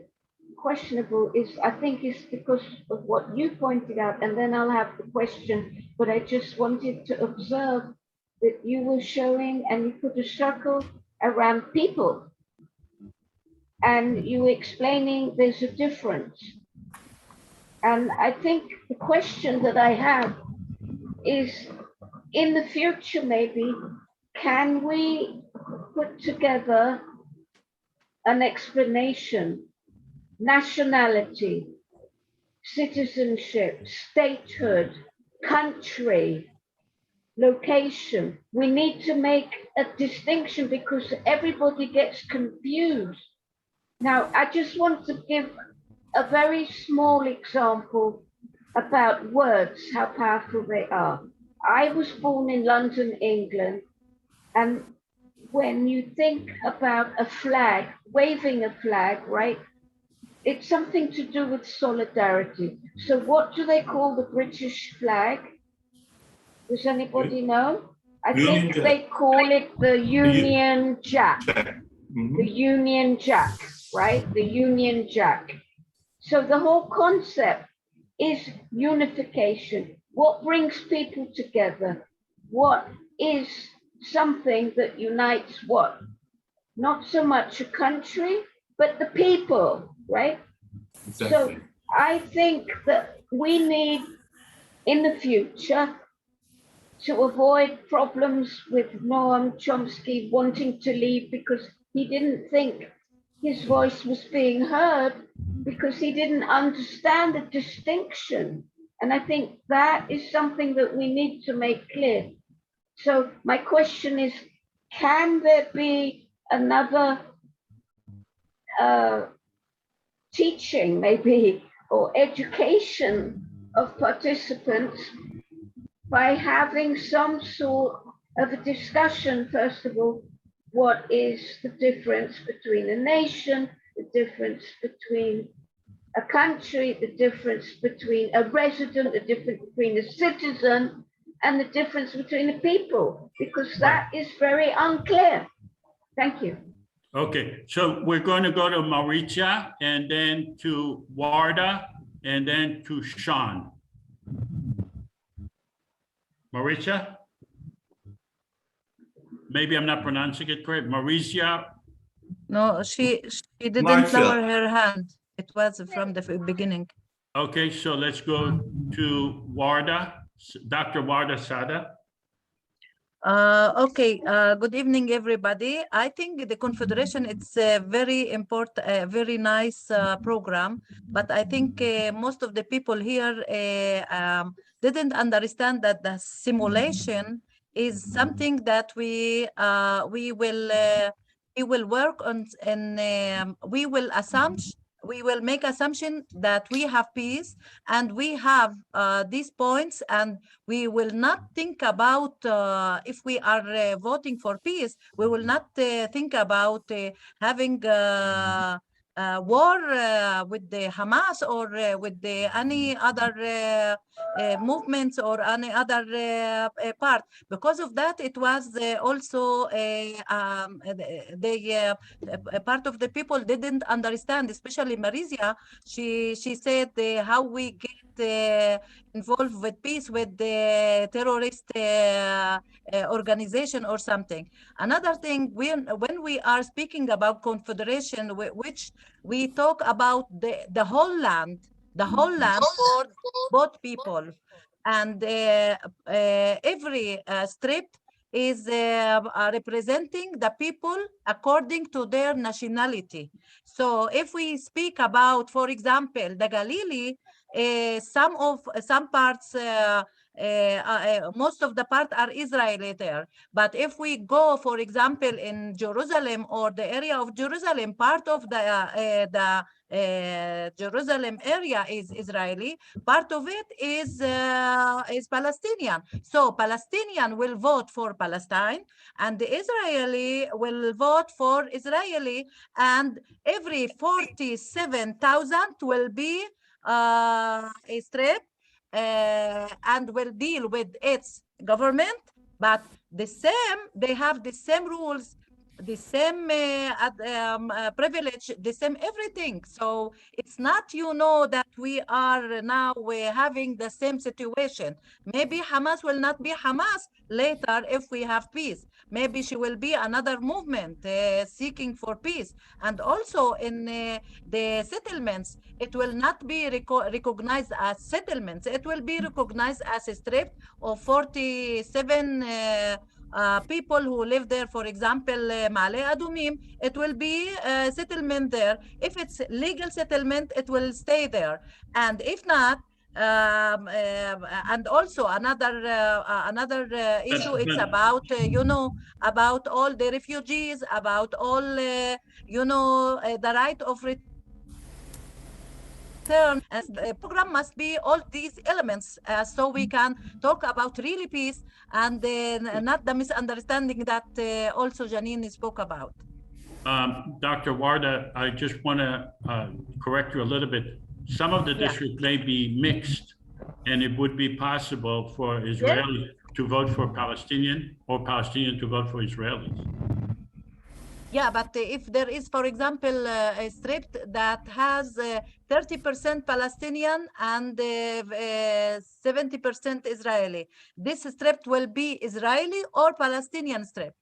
questionable is, I think, is because of what you pointed out, and then I'll have the question, but I just wanted to observe that you were showing and you put a circle around people. And you were explaining there's a difference. And I think the question that I have is, in the future, maybe, can we put together an explanation, nationality, citizenship, statehood, country, location? We need to make a distinction because everybody gets confused. Now, I just want to give a very small example about words, how powerful they are. I was born in London, England, and when you think about a flag, waving a flag, right? It's something to do with solidarity. So what do they call the British flag? Does anybody know? I think they call it the Union Jack. The Union Jack, right? The Union Jack. So the whole concept is unification. What brings people together? What is something that unites what? Not so much a country, but the people, right? Exactly. So I think that we need, in the future, to avoid problems with Noam Chomsky wanting to leave because he didn't think his voice was being heard, because he didn't understand the distinction. And I think that is something that we need to make clear. So my question is, can there be another teaching, maybe, or education of participants by having some sort of a discussion, first of all, what is the difference between a nation, the difference between a country, the difference between a resident, the difference between a citizen, and the difference between the people, because that is very unclear. Thank you. Okay, so we're going to go to Mauritia and then to Warda and then to Sean. Mauritia? Maybe I'm not pronouncing it correct. Mauritia? No, she didn't Marcia. lower her hand. It was from the beginning. Okay, so let's go to Warda, Dr. Warda Sada. Okay, good evening, everybody. I think the Confederation, it's a very important, very nice program, but I think most of the people here didn't understand that the simulation is something that we will work on, and we will make assumption that we have peace and we have these points, and we will not think about if we are voting for peace, we will not think about having war with the Hamas or with any other movements or any other part. Because of that, it was also part of the people didn't understand, especially Marisia. She said how we get involved with peace with the terrorist organization or something. Another thing, when we are speaking about Confederation, which we talk about the whole land for both people, and every strip is representing the people according to their nationality. So if we speak about, for example, the Galilee, some parts, most of the part are Israeli there. But if we go, for example, in Jerusalem or the area of Jerusalem, part of the Jerusalem area is Israeli, part of it is Palestinian. So Palestinian will vote for Palestine, and the Israeli will vote for Israeli, and every 47,000 will be a strip and will deal with its government, but they have the same rules the same privilege, the same everything. So it's not, that we are now having the same situation. Maybe Hamas will not be Hamas later if we have peace. Maybe she will be another movement seeking for peace. And also in the settlements, it will not be recognized as settlements. It will be recognized as a strip of 47 people who live there. For example, Male Adumim, it will be a settlement there. If it's legal settlement, it will stay there. And if not, and also another issue, it's about about all the refugees, about all the right of return. And the program must be all these elements, so we can talk about really peace and not the misunderstanding that also Janine spoke about. Dr. Warda, I just want to correct you a little bit. Some of the districts may be mixed, and it would be possible for Israelis to vote for Palestinian or Palestinian to vote for Israelis. Yeah, but if there is, for example, a strip that has 30% Palestinian and 70% Israeli, this strip will be Israeli or Palestinian strip?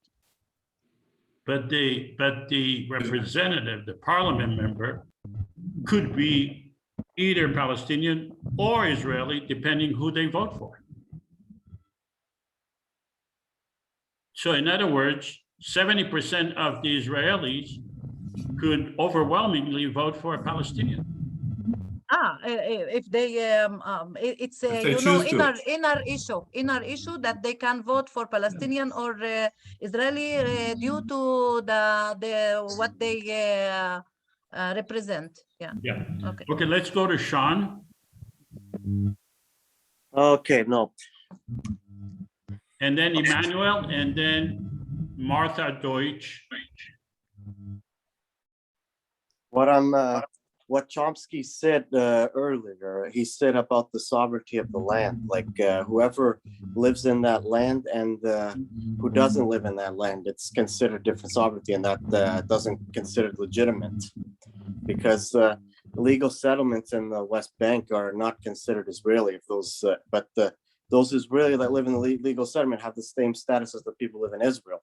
But the representative, the parliament member, could be either Palestinian or Israeli, depending who they vote for. So in other words, 70% of the Israelis could overwhelmingly vote for a Palestinian. If they, it's inner issue that they can vote for Palestinian or Israeli due to the what they represent. Yeah. Okay. Let's go to Sean. Okay. No. And then Emmanuel, and then Martha Deutsch. What Chomsky said earlier, he said about the sovereignty of the land, like whoever lives in that land and who doesn't live in that land, it's considered different sovereignty, and that doesn't consider legitimate, because legal settlements in the West Bank are not considered Israeli. If those, but those Israeli that live in the legal settlement have the same status as the people who live in Israel,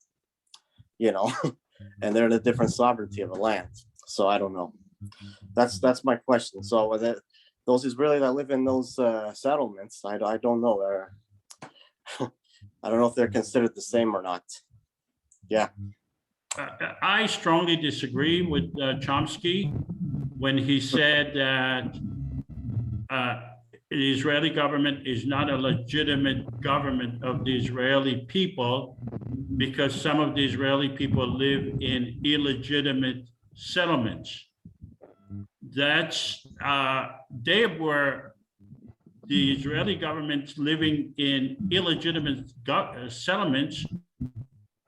and they're in a different sovereignty of the land. So I don't know. That's my question. So those Israelis that live in those settlements, I don't know. I don't know if they're considered the same or not. Yeah. I strongly disagree with Chomsky when he said that the Israeli government is not a legitimate government of the Israeli people because some of the Israeli people live in illegitimate settlements. They were the Israeli government living in illegitimate settlements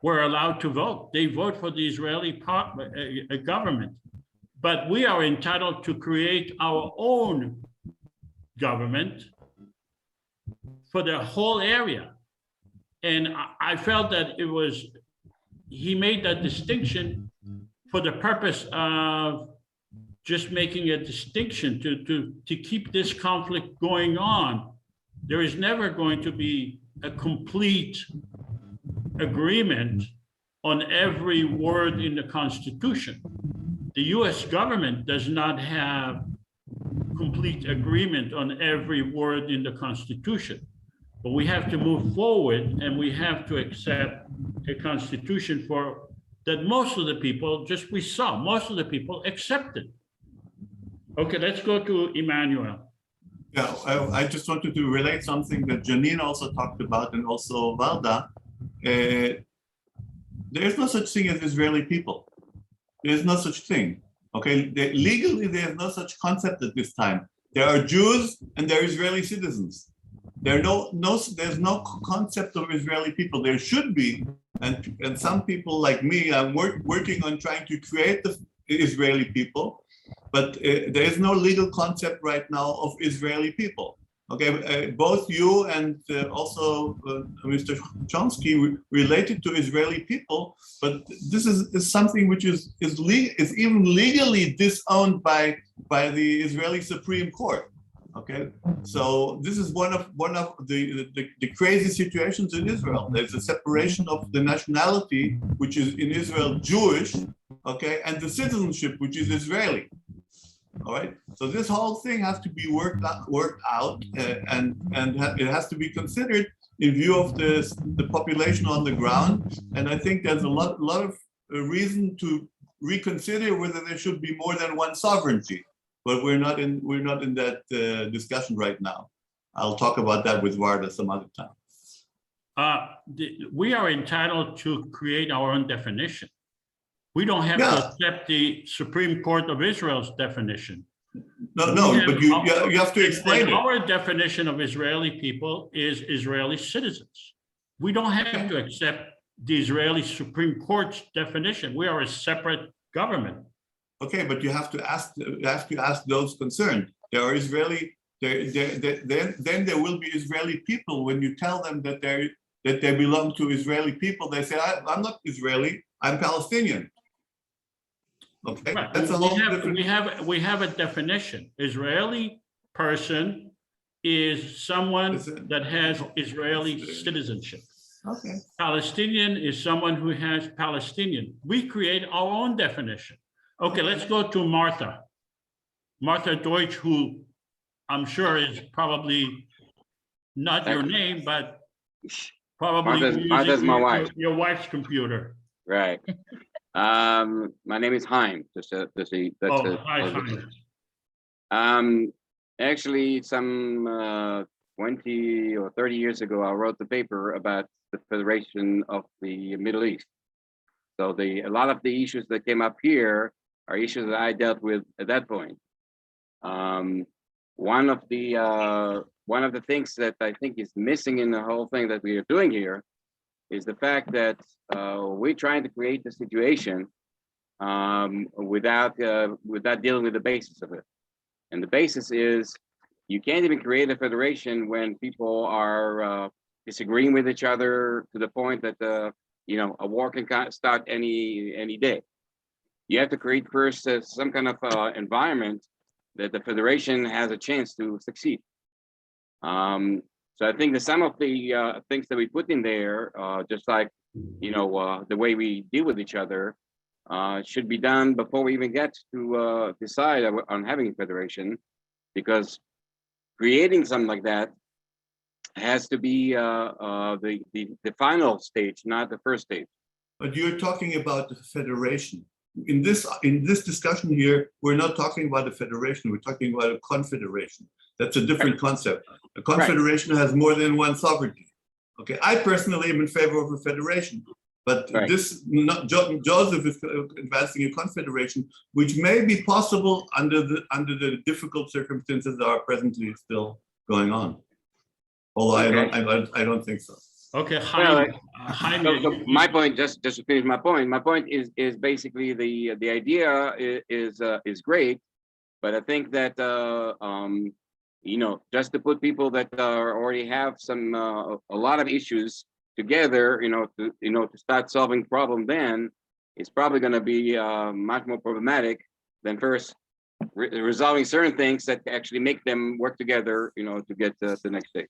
were allowed to vote. They vote for the Israeli government, but we are entitled to create our own government for the whole area. And I felt that he made that distinction for the purpose of just making a distinction to keep this conflict going on. There is never going to be a complete agreement on every word in the Constitution. The US government does not have complete agreement on every word in the Constitution, but we have to move forward and we have to accept a Constitution that most of the people, most of the people accepted. Okay, let's go to Emmanuel. Yeah, I just wanted to relate something that Janine also talked about, and also Valda. There is no such thing as Israeli people. There is no such thing. Okay, legally there is no such concept at this time. There are Jews and there are Israeli citizens. There's no concept of Israeli people. There should be, and some people like me are working on trying to create the Israeli people. But there is no legal concept right now of Israeli people. Okay, both you and also Mr. Chomsky related to Israeli people, but this is something which is even legally disowned by the Israeli Supreme Court. Okay, so this is one of the crazy situations in Israel. There's a separation of the nationality, which is in Israel Jewish, okay, and the citizenship, which is Israeli. All right. So this whole thing has to be worked out, and it has to be considered in view of the population on the ground. And I think there's a lot of reason to reconsider whether there should be more than one sovereignty. But we're not in that discussion right now. I'll talk about that with Varda some other time. We are entitled to create our own definition. We don't have to accept the Supreme Court of Israel's definition. No, but you have to explain it. Our definition of Israeli people is Israeli citizens. We don't have to accept the Israeli Supreme Court's definition. We are a separate government. Okay, but you have to ask those concerned. There are Israeli. Then there will be Israeli people. When you tell them that they belong to Israeli people, they say, "I'm not Israeli. I'm Palestinian." Okay, right. That's a whole different. We have a definition. Israeli person is someone that has Israeli citizenship. Okay. Palestinian is someone who has Palestinian. We create our own definition. Okay, let's go to Martha. Martha Deutsch, who I'm sure is probably not your name, but probably Martha's my wife. Your wife's computer. Right. My name is Chaim. Hi, Chaim. Actually, some 20 or 30 years ago, I wrote the paper about the Federation of the Middle East. So a lot of the issues that came up here are issues that I dealt with at that point. One of the things that I think is missing in the whole thing that we are doing here is the fact that we're trying to create the situation without dealing with the basis of it. And the basis is you can't even create a federation when people are disagreeing with each other to the point that a war can start any day. You have to create first some kind of environment that the federation has a chance to succeed. So I think that some of the things that we put in there, just like the way we deal with each other, should be done before we even get to decide on having a federation, because creating something like that has to be the final stage, not the first stage. But you're talking about the federation. In this discussion here, we're not talking about a federation. We're talking about a confederation. That's a different concept. A confederation has more than one sovereignty. Okay, I personally am in favor of a federation, but Joseph is advancing a confederation, which may be possible under the difficult circumstances that are presently still going on. Although I don't think so. Okay, so my point, just to finish my point is basically the idea is great, but I think that just to put people that already have some a lot of issues together, to start solving the problem, then it's probably going to be much more problematic than first resolving certain things that actually make them work together, to get to the next stage.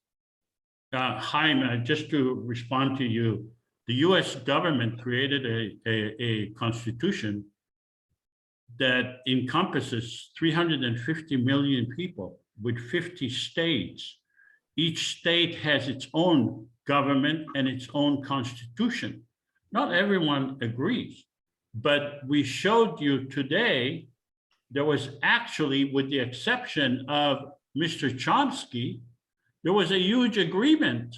Chaim, just to respond to you, the U.S. government created a constitution that encompasses 350 million people with 50 states. Each state has its own government and its own constitution. Not everyone agrees, but we showed you today there was actually, with the exception of Mr. Chomsky, there was a huge agreement.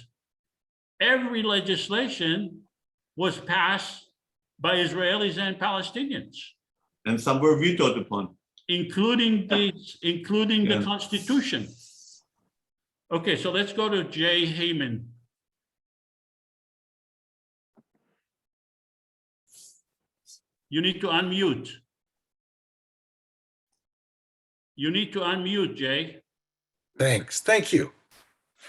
Every legislation was passed by Israelis and Palestinians. And some were vetoed upon. Including the Constitution. Okay, so let's go to Jay Heyman. You need to unmute. You need to unmute, Jay. Thanks. Thank you.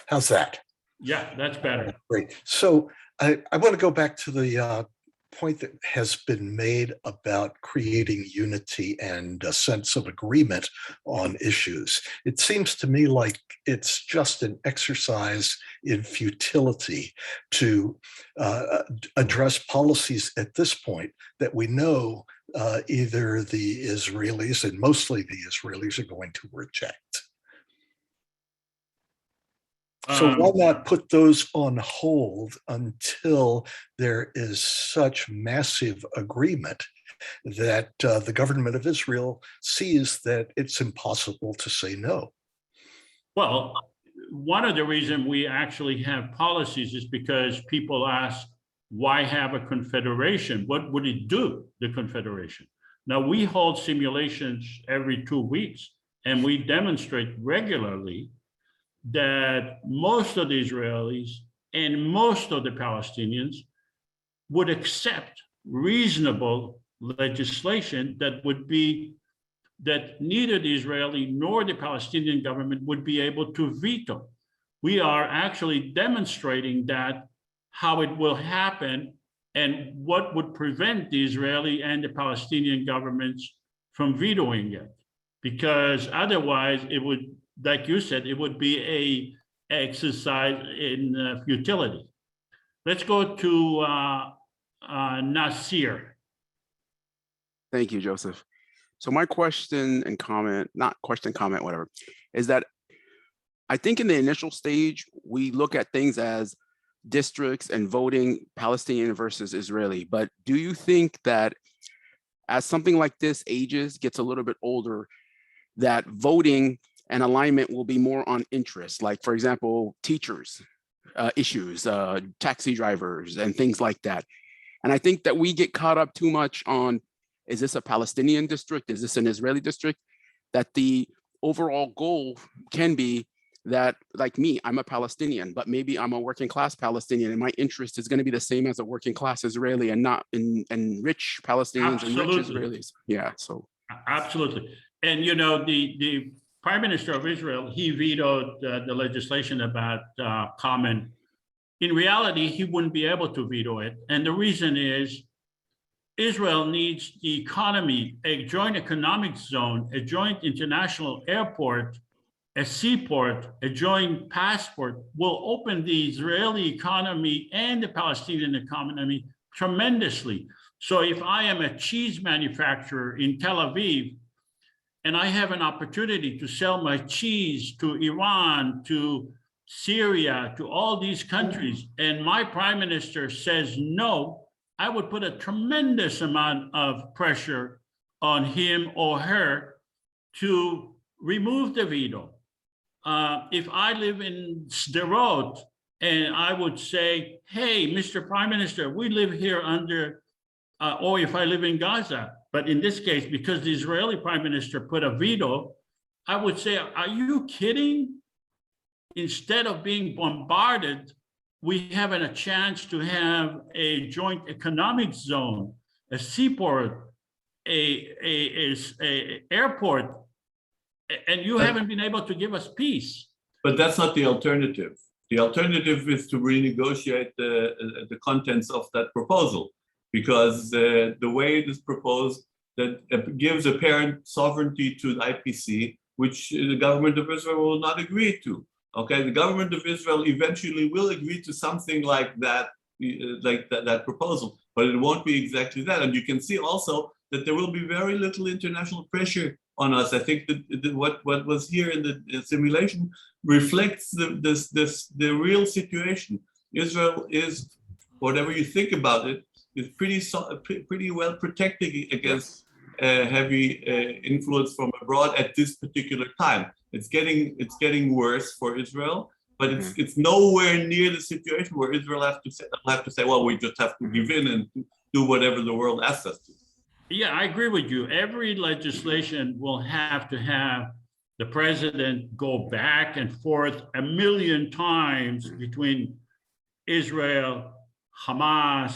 How's that? Yeah, that's better. Great. So I want to go back to the point that has been made about creating unity and a sense of agreement on issues. It seems to me like it's just an exercise in futility to address policies at this point that we know either the Israelis and mostly the Israelis are going to reject. So why not put those on hold until there is such massive agreement that the government of Israel sees that it's impossible to say no? Well, one of the reasons we actually have policies is because people ask, why have a confederation? What would it do, the confederation? Now, we hold simulations every 2 weeks, and we demonstrate regularly that most of the Israelis and most of the Palestinians would accept reasonable legislation that would be that neither the Israeli nor the Palestinian government would be able to veto. We are actually demonstrating that how it will happen and what would prevent the Israeli and the Palestinian governments from vetoing it. Because otherwise it would, like you said, it would be a exercise in futility. Let's go to Nasir. Thank you, Joseph. So my question and comment, not question, comment, whatever, is that I think in the initial stage, we look at things as districts and voting Palestinian versus Israeli. But do you think that as something like this ages, gets a little bit older, that voting and alignment will be more on interest, like, for example, teachers issues, taxi drivers and things like that. And I think that we get caught up too much on, is this a Palestinian district? Is this an Israeli district? That the overall goal can be that, like me, I'm a Palestinian, but maybe I'm a working class Palestinian and my interest is going to be the same as a working class Israeli and not in rich Palestinians and rich Israelis. Yeah, so. Absolutely. And, you know, the Prime Minister of Israel, he vetoed the legislation about common. In reality, he wouldn't be able to veto it. And the reason is Israel needs the economy, a joint economic zone, a joint international airport, a seaport, a joint passport will open the Israeli economy and the Palestinian economy tremendously. So if I am a cheese manufacturer in Tel Aviv, and I have an opportunity to sell my cheese to Iran, to Syria, to all these countries, and my prime minister says no, I would put a tremendous amount of pressure on him or her to remove the veto. If I live in Sderot and I would say, hey, Mr. Prime Minister, we live here under, or if I live in Gaza, but in this case, because the Israeli prime minister put a veto, I would say, are you kidding? Instead of being bombarded, we have a chance to have a joint economic zone, a seaport, a airport, and you haven't been able to give us peace. But that's not the alternative. The alternative is to renegotiate the contents of that proposal, because the way it is proposed that gives apparent sovereignty to the IPC, which the government of Israel will not agree to. Okay, the government of Israel eventually will agree to something like that, that proposal, but it won't be exactly that. And you can see also that there will be very little international pressure on us. I think that what was here in the simulation reflects the real situation. Israel is, whatever you think about it, is pretty well protected against heavy influence from abroad at this particular time. It's getting worse for Israel, but it's nowhere near the situation where Israel have to say, well, we just have to give in and do whatever the world asks us to. Yeah, I agree with you. Every legislation will have to have the president go back and forth 1,000,000 times between Israel, Hamas,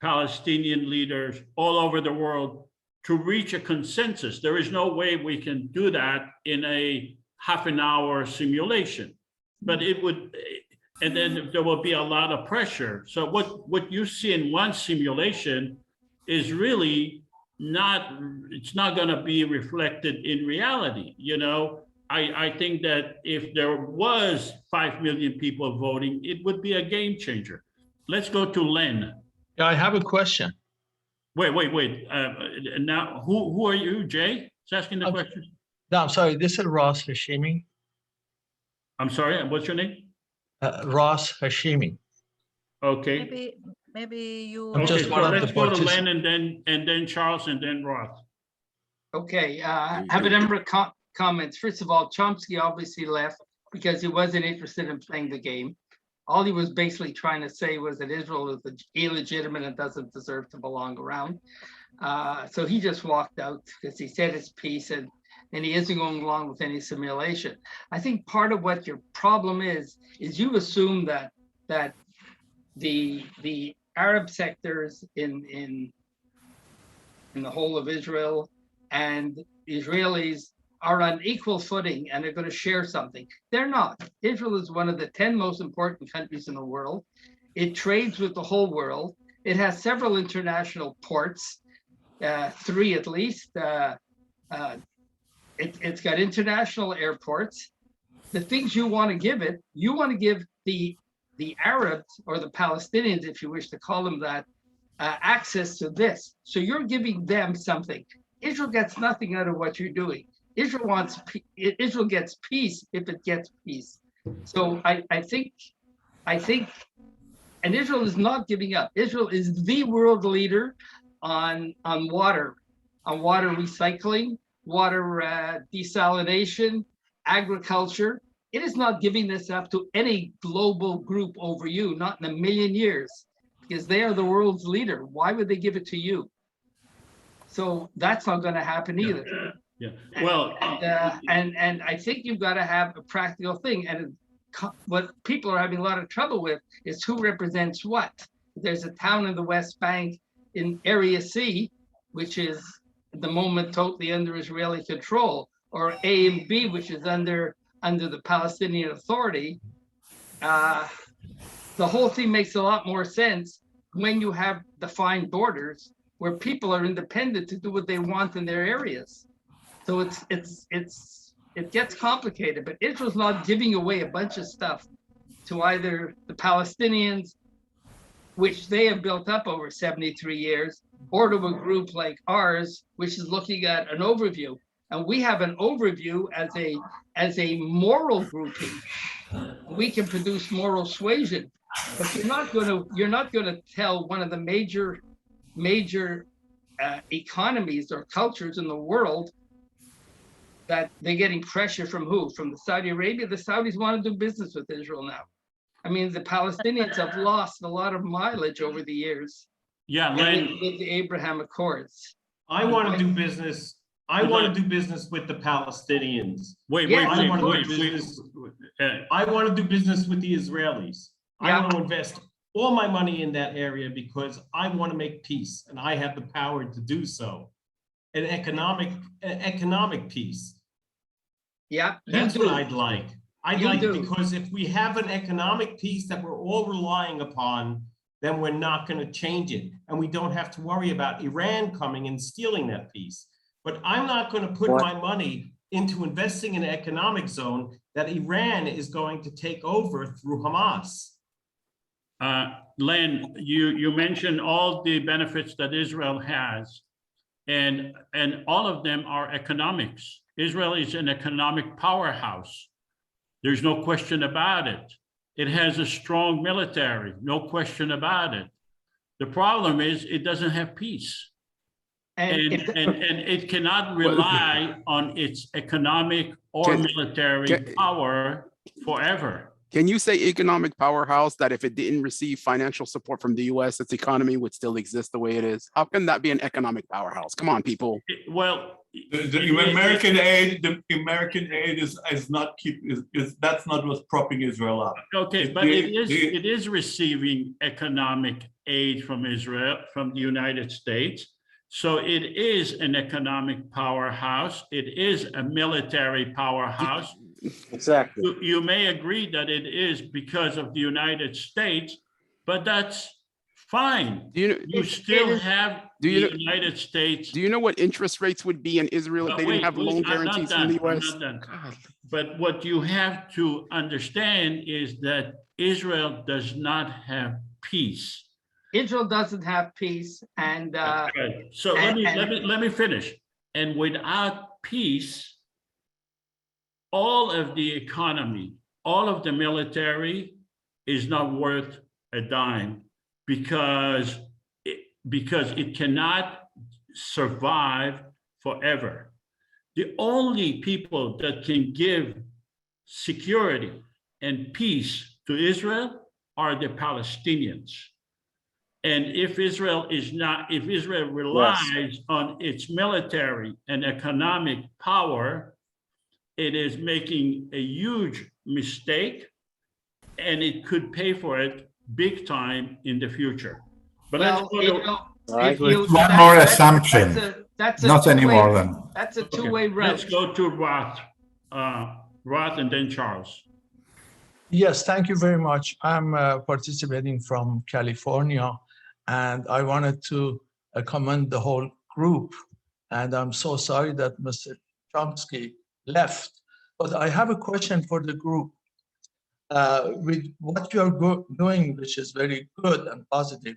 Palestinian leaders all over the world to reach a consensus. There is no way we can do that in a half-an-hour simulation. but it would, and then there will be a lot of pressure. So what you see in one simulation is really not, it's not going to be reflected in reality. You know, I think that if there was 5 million people voting, it would be a game changer. Let's go to Len. Yeah, I have a question. Wait. Now, who are you, Jay? Is asking the question? No, I'm sorry. This is Ross Hashimi. I'm sorry. What's your name? Ross Hashimi. Okay. Maybe you. I'm just one of the Let's go to participants. Len and then Charles and then Ross. Okay, I have a number of comments. First of all, Chomsky obviously left because he wasn't interested in playing the game. All he was basically trying to say was that Israel is illegitimate and doesn't deserve to belong around. So he just walked out because he said his piece and he isn't going along with any simulation. I think part of what your problem is you assume that the Arab sectors in the whole of Israel and Israelis are on equal footing and are going to share something. They're not. Israel is one of the 10 most important countries in the world. It trades with the whole world. It has several international ports, 3 at least. It's got international airports. The things you want to give it, you want to give the Arabs or the Palestinians, if you wish to call them that, access to this. So you're giving them something. Israel gets nothing out of what you're doing. Israel gets peace if it gets peace. So I think, and Israel is not giving up. Israel is the world leader on water recycling, water desalination, agriculture. It is not giving this up to any global group over you, not in a million years, because they are the world's leader. Why would they give it to you? So that's not going to happen either. Yeah. Well, and I think you've got to have a practical thing. And what people are having a lot of trouble with is who represents what. There's a town in the West Bank in Area C, which is at the moment totally under Israeli control, or A and B, which is under the Palestinian Authority. The whole thing makes a lot more sense when you have defined borders where people are independent to do what they want in their areas. So it gets complicated, but Israel's not giving away a bunch of stuff to either the Palestinians, which they have built up over 73 years, or to a group like ours, which is looking at an overview. And we have an overview as a moral grouping. We can produce moral suasion, but you're not gonna tell one of the major economies or cultures in the world that they're getting pressure from who? From the Saudi Arabia? The Saudis want to do business with Israel now. I mean, the Palestinians have lost a lot of mileage over the years. Yeah, Len. With the Abraham Accords. I want to do business. I want to do business with the Palestinians. I want to do business with the Israelis. I want to invest all my money in that area because I want to make peace and I have the power to do so. An economic peace. Yeah, that's what I'd like. Because if we have an economic peace that we're all relying upon, then we're not going to change it. And we don't have to worry about Iran coming and stealing that peace. But I'm not going to put my money into investing in an economic zone that Iran is going to take over through Hamas. Len, you mentioned all the benefits that Israel has, and all of them are economics. Israel is an economic powerhouse. There's no question about it. It has a strong military, no question about it. The problem is it doesn't have peace. And it cannot rely on its economic or military power forever. Can you say economic powerhouse that if it didn't receive financial support from the US, its economy would still exist the way it is? How can that be an economic powerhouse? Come on, people. The American aid is not that's not what's propping Israel up. Okay, but it is receiving economic aid from Israel, from the United States. So it is an economic powerhouse. It is a military powerhouse. Exactly. You may agree that it is because of the United States, but that's fine. You still have the United States. Do you know what interest rates would be in Israel if they didn't have loan guarantees from the I'm US? not done. But what you have to understand is that Israel does not have peace. Israel doesn't have peace, and Okay. So let me finish. And without peace, all of the economy, all of the military is not worth a dime because it cannot survive forever. The only people that can give security and peace to Israel are the Palestinians. And if Israel relies on its military and economic power, it is making a huge mistake, and it could pay for it big time in the future. But let's go to one more assumption. Not any more than. That's a two-way road. Let's go to Roth, and then Charles. Yes, thank you very much. I'm participating from California, and I wanted to commend the whole group. And I'm so sorry that Mr. Chomsky left. But I have a question for the group. With what you're doing, which is very good and positive,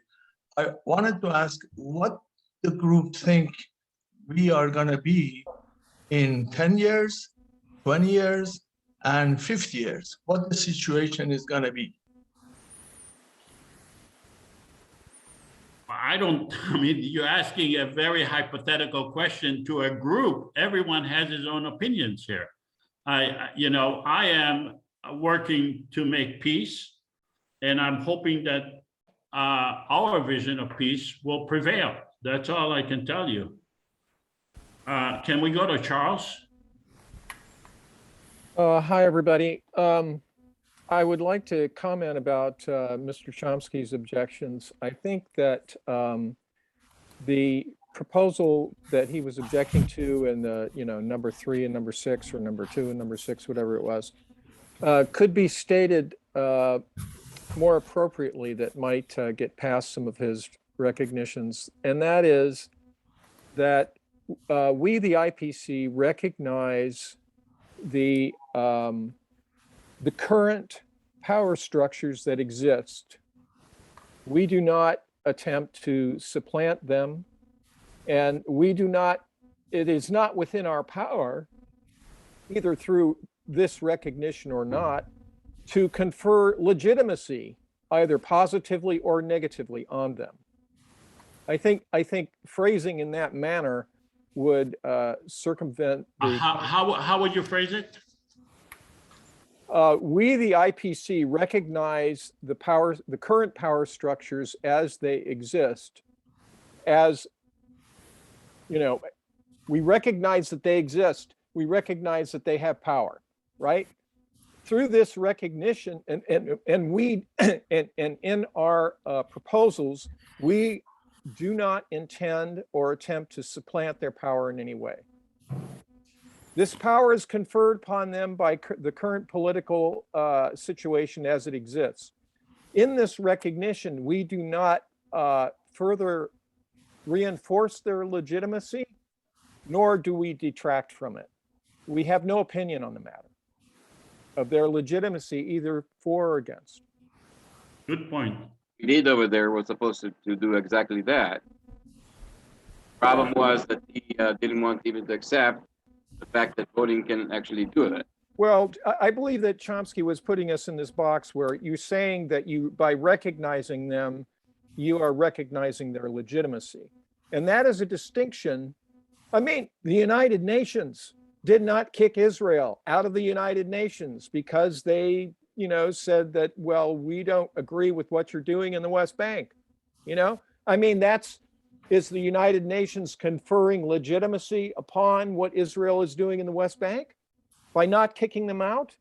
I wanted to ask what the group think we are going to be in 10 years, 20 years, and 50 years, what the situation is going to be. I mean, you're asking a very hypothetical question to a group. Everyone has his own opinions here. I am working to make peace, and I'm hoping that our vision of peace will prevail. That's all I can tell you. Can we go to Charles? Hi, everybody. I would like to comment about Mr. Chomsky's objections. I think that the proposal that he was objecting to in the, number 3 and number 6, or number 2 and number 6, whatever it was, could be stated more appropriately that might get past some of his recognitions. And that is that we, the IPC, recognize the current power structures that exist. We do not attempt to supplant them, and it is not within our power, either through this recognition or not, to confer legitimacy, either positively or negatively, on them. I think phrasing in that manner would circumvent the... How would you phrase it? We, the IPC, recognize the current power structures as they exist, as, we recognize that they exist. We recognize that they have power, right? Through this recognition, and in our proposals, we do not intend or attempt to supplant their power in any way. This power is conferred upon them by the current political situation as it exists. In this recognition, we do not further reinforce their legitimacy, nor do we detract from it. We have no opinion on the matter of their legitimacy, either for or against. Good point. We did over there was supposed to do exactly that. Problem was that he didn't want even to accept the fact that voting can actually do that. Well, I believe that Chomsky was putting us in this box where you're saying that by recognizing them, you are recognizing their legitimacy. And that is a distinction. I mean, the United Nations did not kick Israel out of the United Nations because they, said that, well, we don't agree with what you're doing in the West Bank. I mean, is the United Nations conferring legitimacy upon what Israel is doing in the West Bank by not kicking them out?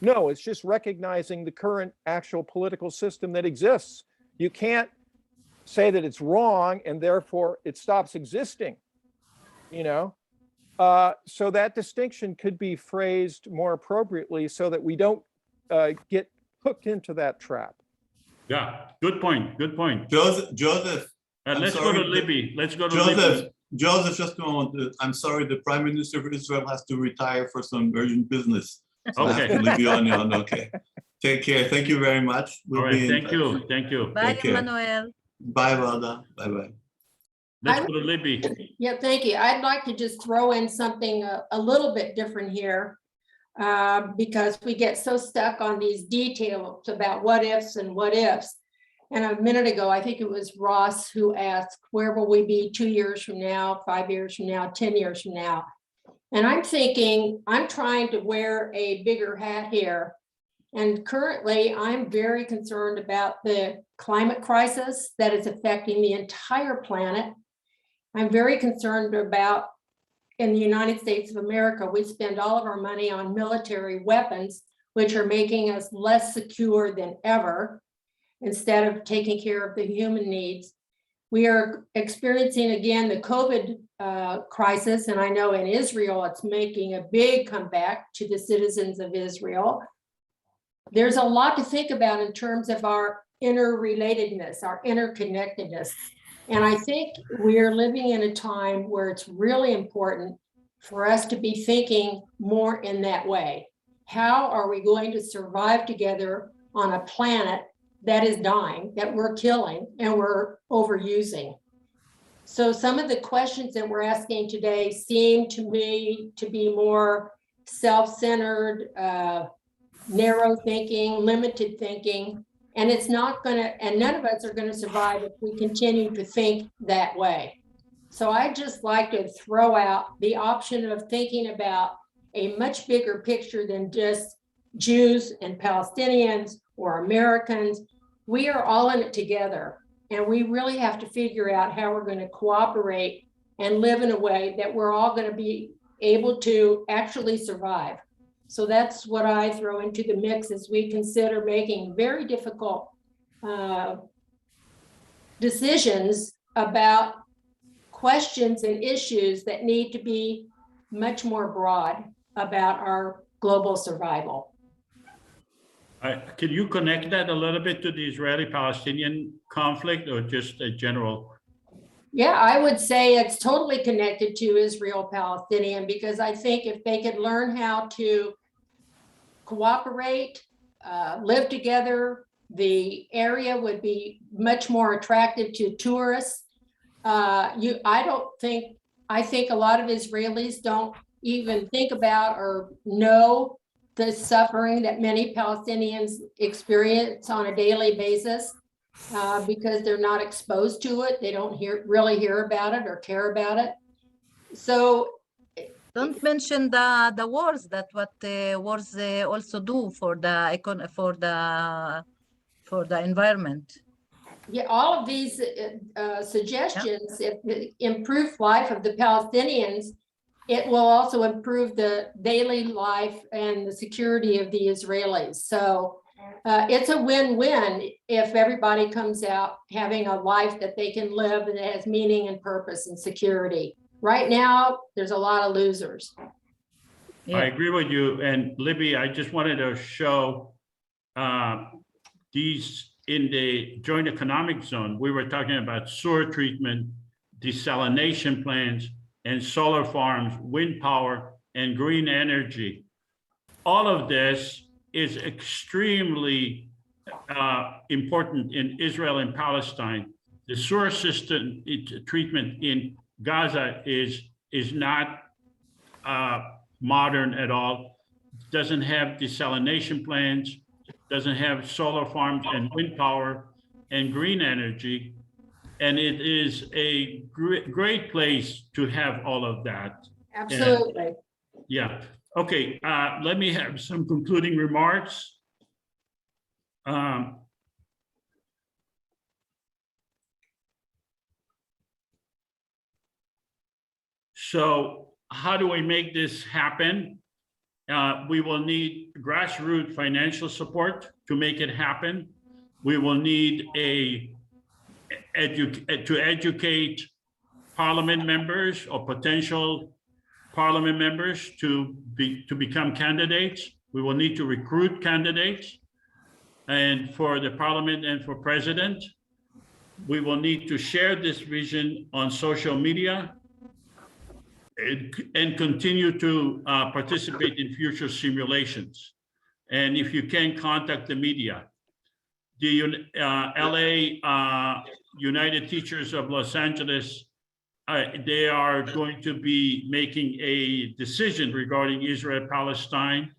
No, it's just recognizing the current actual political system that exists. You can't say that it's wrong and therefore it stops existing. So that distinction could be phrased more appropriately so that we don't get hooked into that trap. Yeah, good point, good point. Joseph. Let's go to Libby. Let's go to Joseph. Libby. Joseph, just a moment. I'm sorry, the Prime Minister of Israel has to retire for some urgent business. So I have to leave you on. Okay. Take care. Thank you very much. We'll All right, be in thank touch. you, thank you. Bye, Take care. Emmanuel. Bye, Valda. Bye-bye. Let's go to Libby. Yeah, thank you. I'd like to just throw in something a little bit different here because we get so stuck on these details about what ifs and what ifs. And a minute ago, I think it was Ross who asked, where will we be 2 years from now, 5 years from now, 10 years from now? And I'm thinking, I'm trying to wear a bigger hat here. And currently, I'm very concerned about the climate crisis that is affecting the entire planet. I'm very concerned about, in the United States of America, we spend all of our money on military weapons, which are making us less secure than ever, instead of taking care of the human needs. We are experiencing again the COVID crisis, and I know in Israel, it's making a big comeback to the citizens of Israel. There's a lot to think about in terms of our interrelatedness, our interconnectedness. And I think we are living in a time where it's really important for us to be thinking more in that way. How are we going to survive together on a planet that is dying, that we're killing, and we're overusing? So some of the questions that we're asking today seem to me to be more self-centered, narrow thinking, limited thinking. And it's not gonna, and none of us are gonna survive if we continue to think that way. So I just like to throw out the option of thinking about a much bigger picture than just Jews and Palestinians or Americans. We are all in it together, and we really have to figure out how we're going to cooperate and live in a way that we're all going to be able to actually survive. So that's what I throw into the mix as we consider making very difficult decisions about questions and issues that need to be much more broad about our global survival. Can you connect that a little bit to the Israeli-Palestinian conflict, or just a general? Yeah, I would say it's totally connected to Israel-Palestinian, because I think if they could learn how to cooperate, live together, the area would be much more attractive to tourists. I think a lot of Israelis don't even think about or know the suffering that many Palestinians experience on a daily basis because they're not exposed to it. They don't really hear about it or care about it. So don't mention the wars, that what wars also do for the environment. Yeah, all of these suggestions, if it improve life of the Palestinians, it will also improve the daily life and the security of the Israelis. So it's a win-win if everybody comes out having a life that they can live and has meaning and purpose and security. Right now, there's a lot of losers. Yeah. I agree with you. And Libby, I just wanted to show these in the joint economic zone. We were talking about sewer treatment, desalination plants, and solar farms, wind power, and green energy. All of this is extremely important in Israel and Palestine. The sewer system treatment in Gaza is not modern at all. Doesn't have desalination plants, doesn't have solar farms and wind power and green energy. And it is a great place to have all of that. Absolutely. And, yeah. Okay. Let me have some concluding remarks. So how do we make this happen? We will need grassroots financial support to make it happen. We will need to educate parliament members or potential parliament members to become candidates. We will need to recruit candidates. And for the parliament and for president, we will need to share this vision on social media and continue to participate in future simulations. And if you can, contact the media. The LA United Teachers of Los Angeles, they are going to be making a decision regarding Israel-Palestine.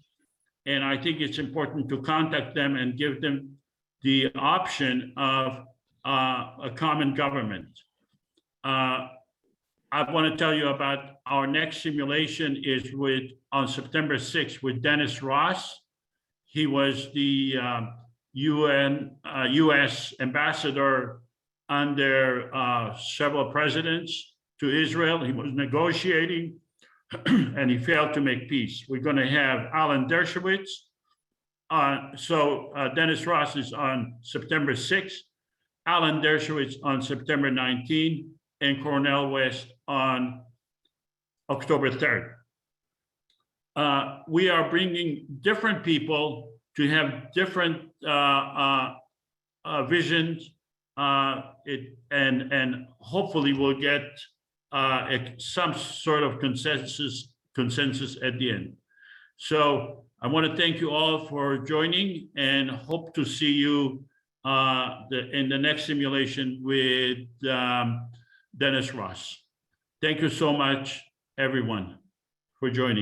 And I think it's important to contact them and give them the option of a common government. I want to tell you about our next simulation is on September 6th with Dennis Ross. He was the US ambassador under several presidents to Israel. He was negotiating and he failed to make peace. We're going to have Alan Dershowitz. Dennis Ross is on September 6th, Alan Dershowitz on September 19th, and Cornel West on October 3rd. We are bringing different people to have different visions, and hopefully we'll get some sort of consensus at the end. So I want to thank you all for joining and hope to see you in the next simulation with Dennis Ross. Thank you so much, everyone, for joining.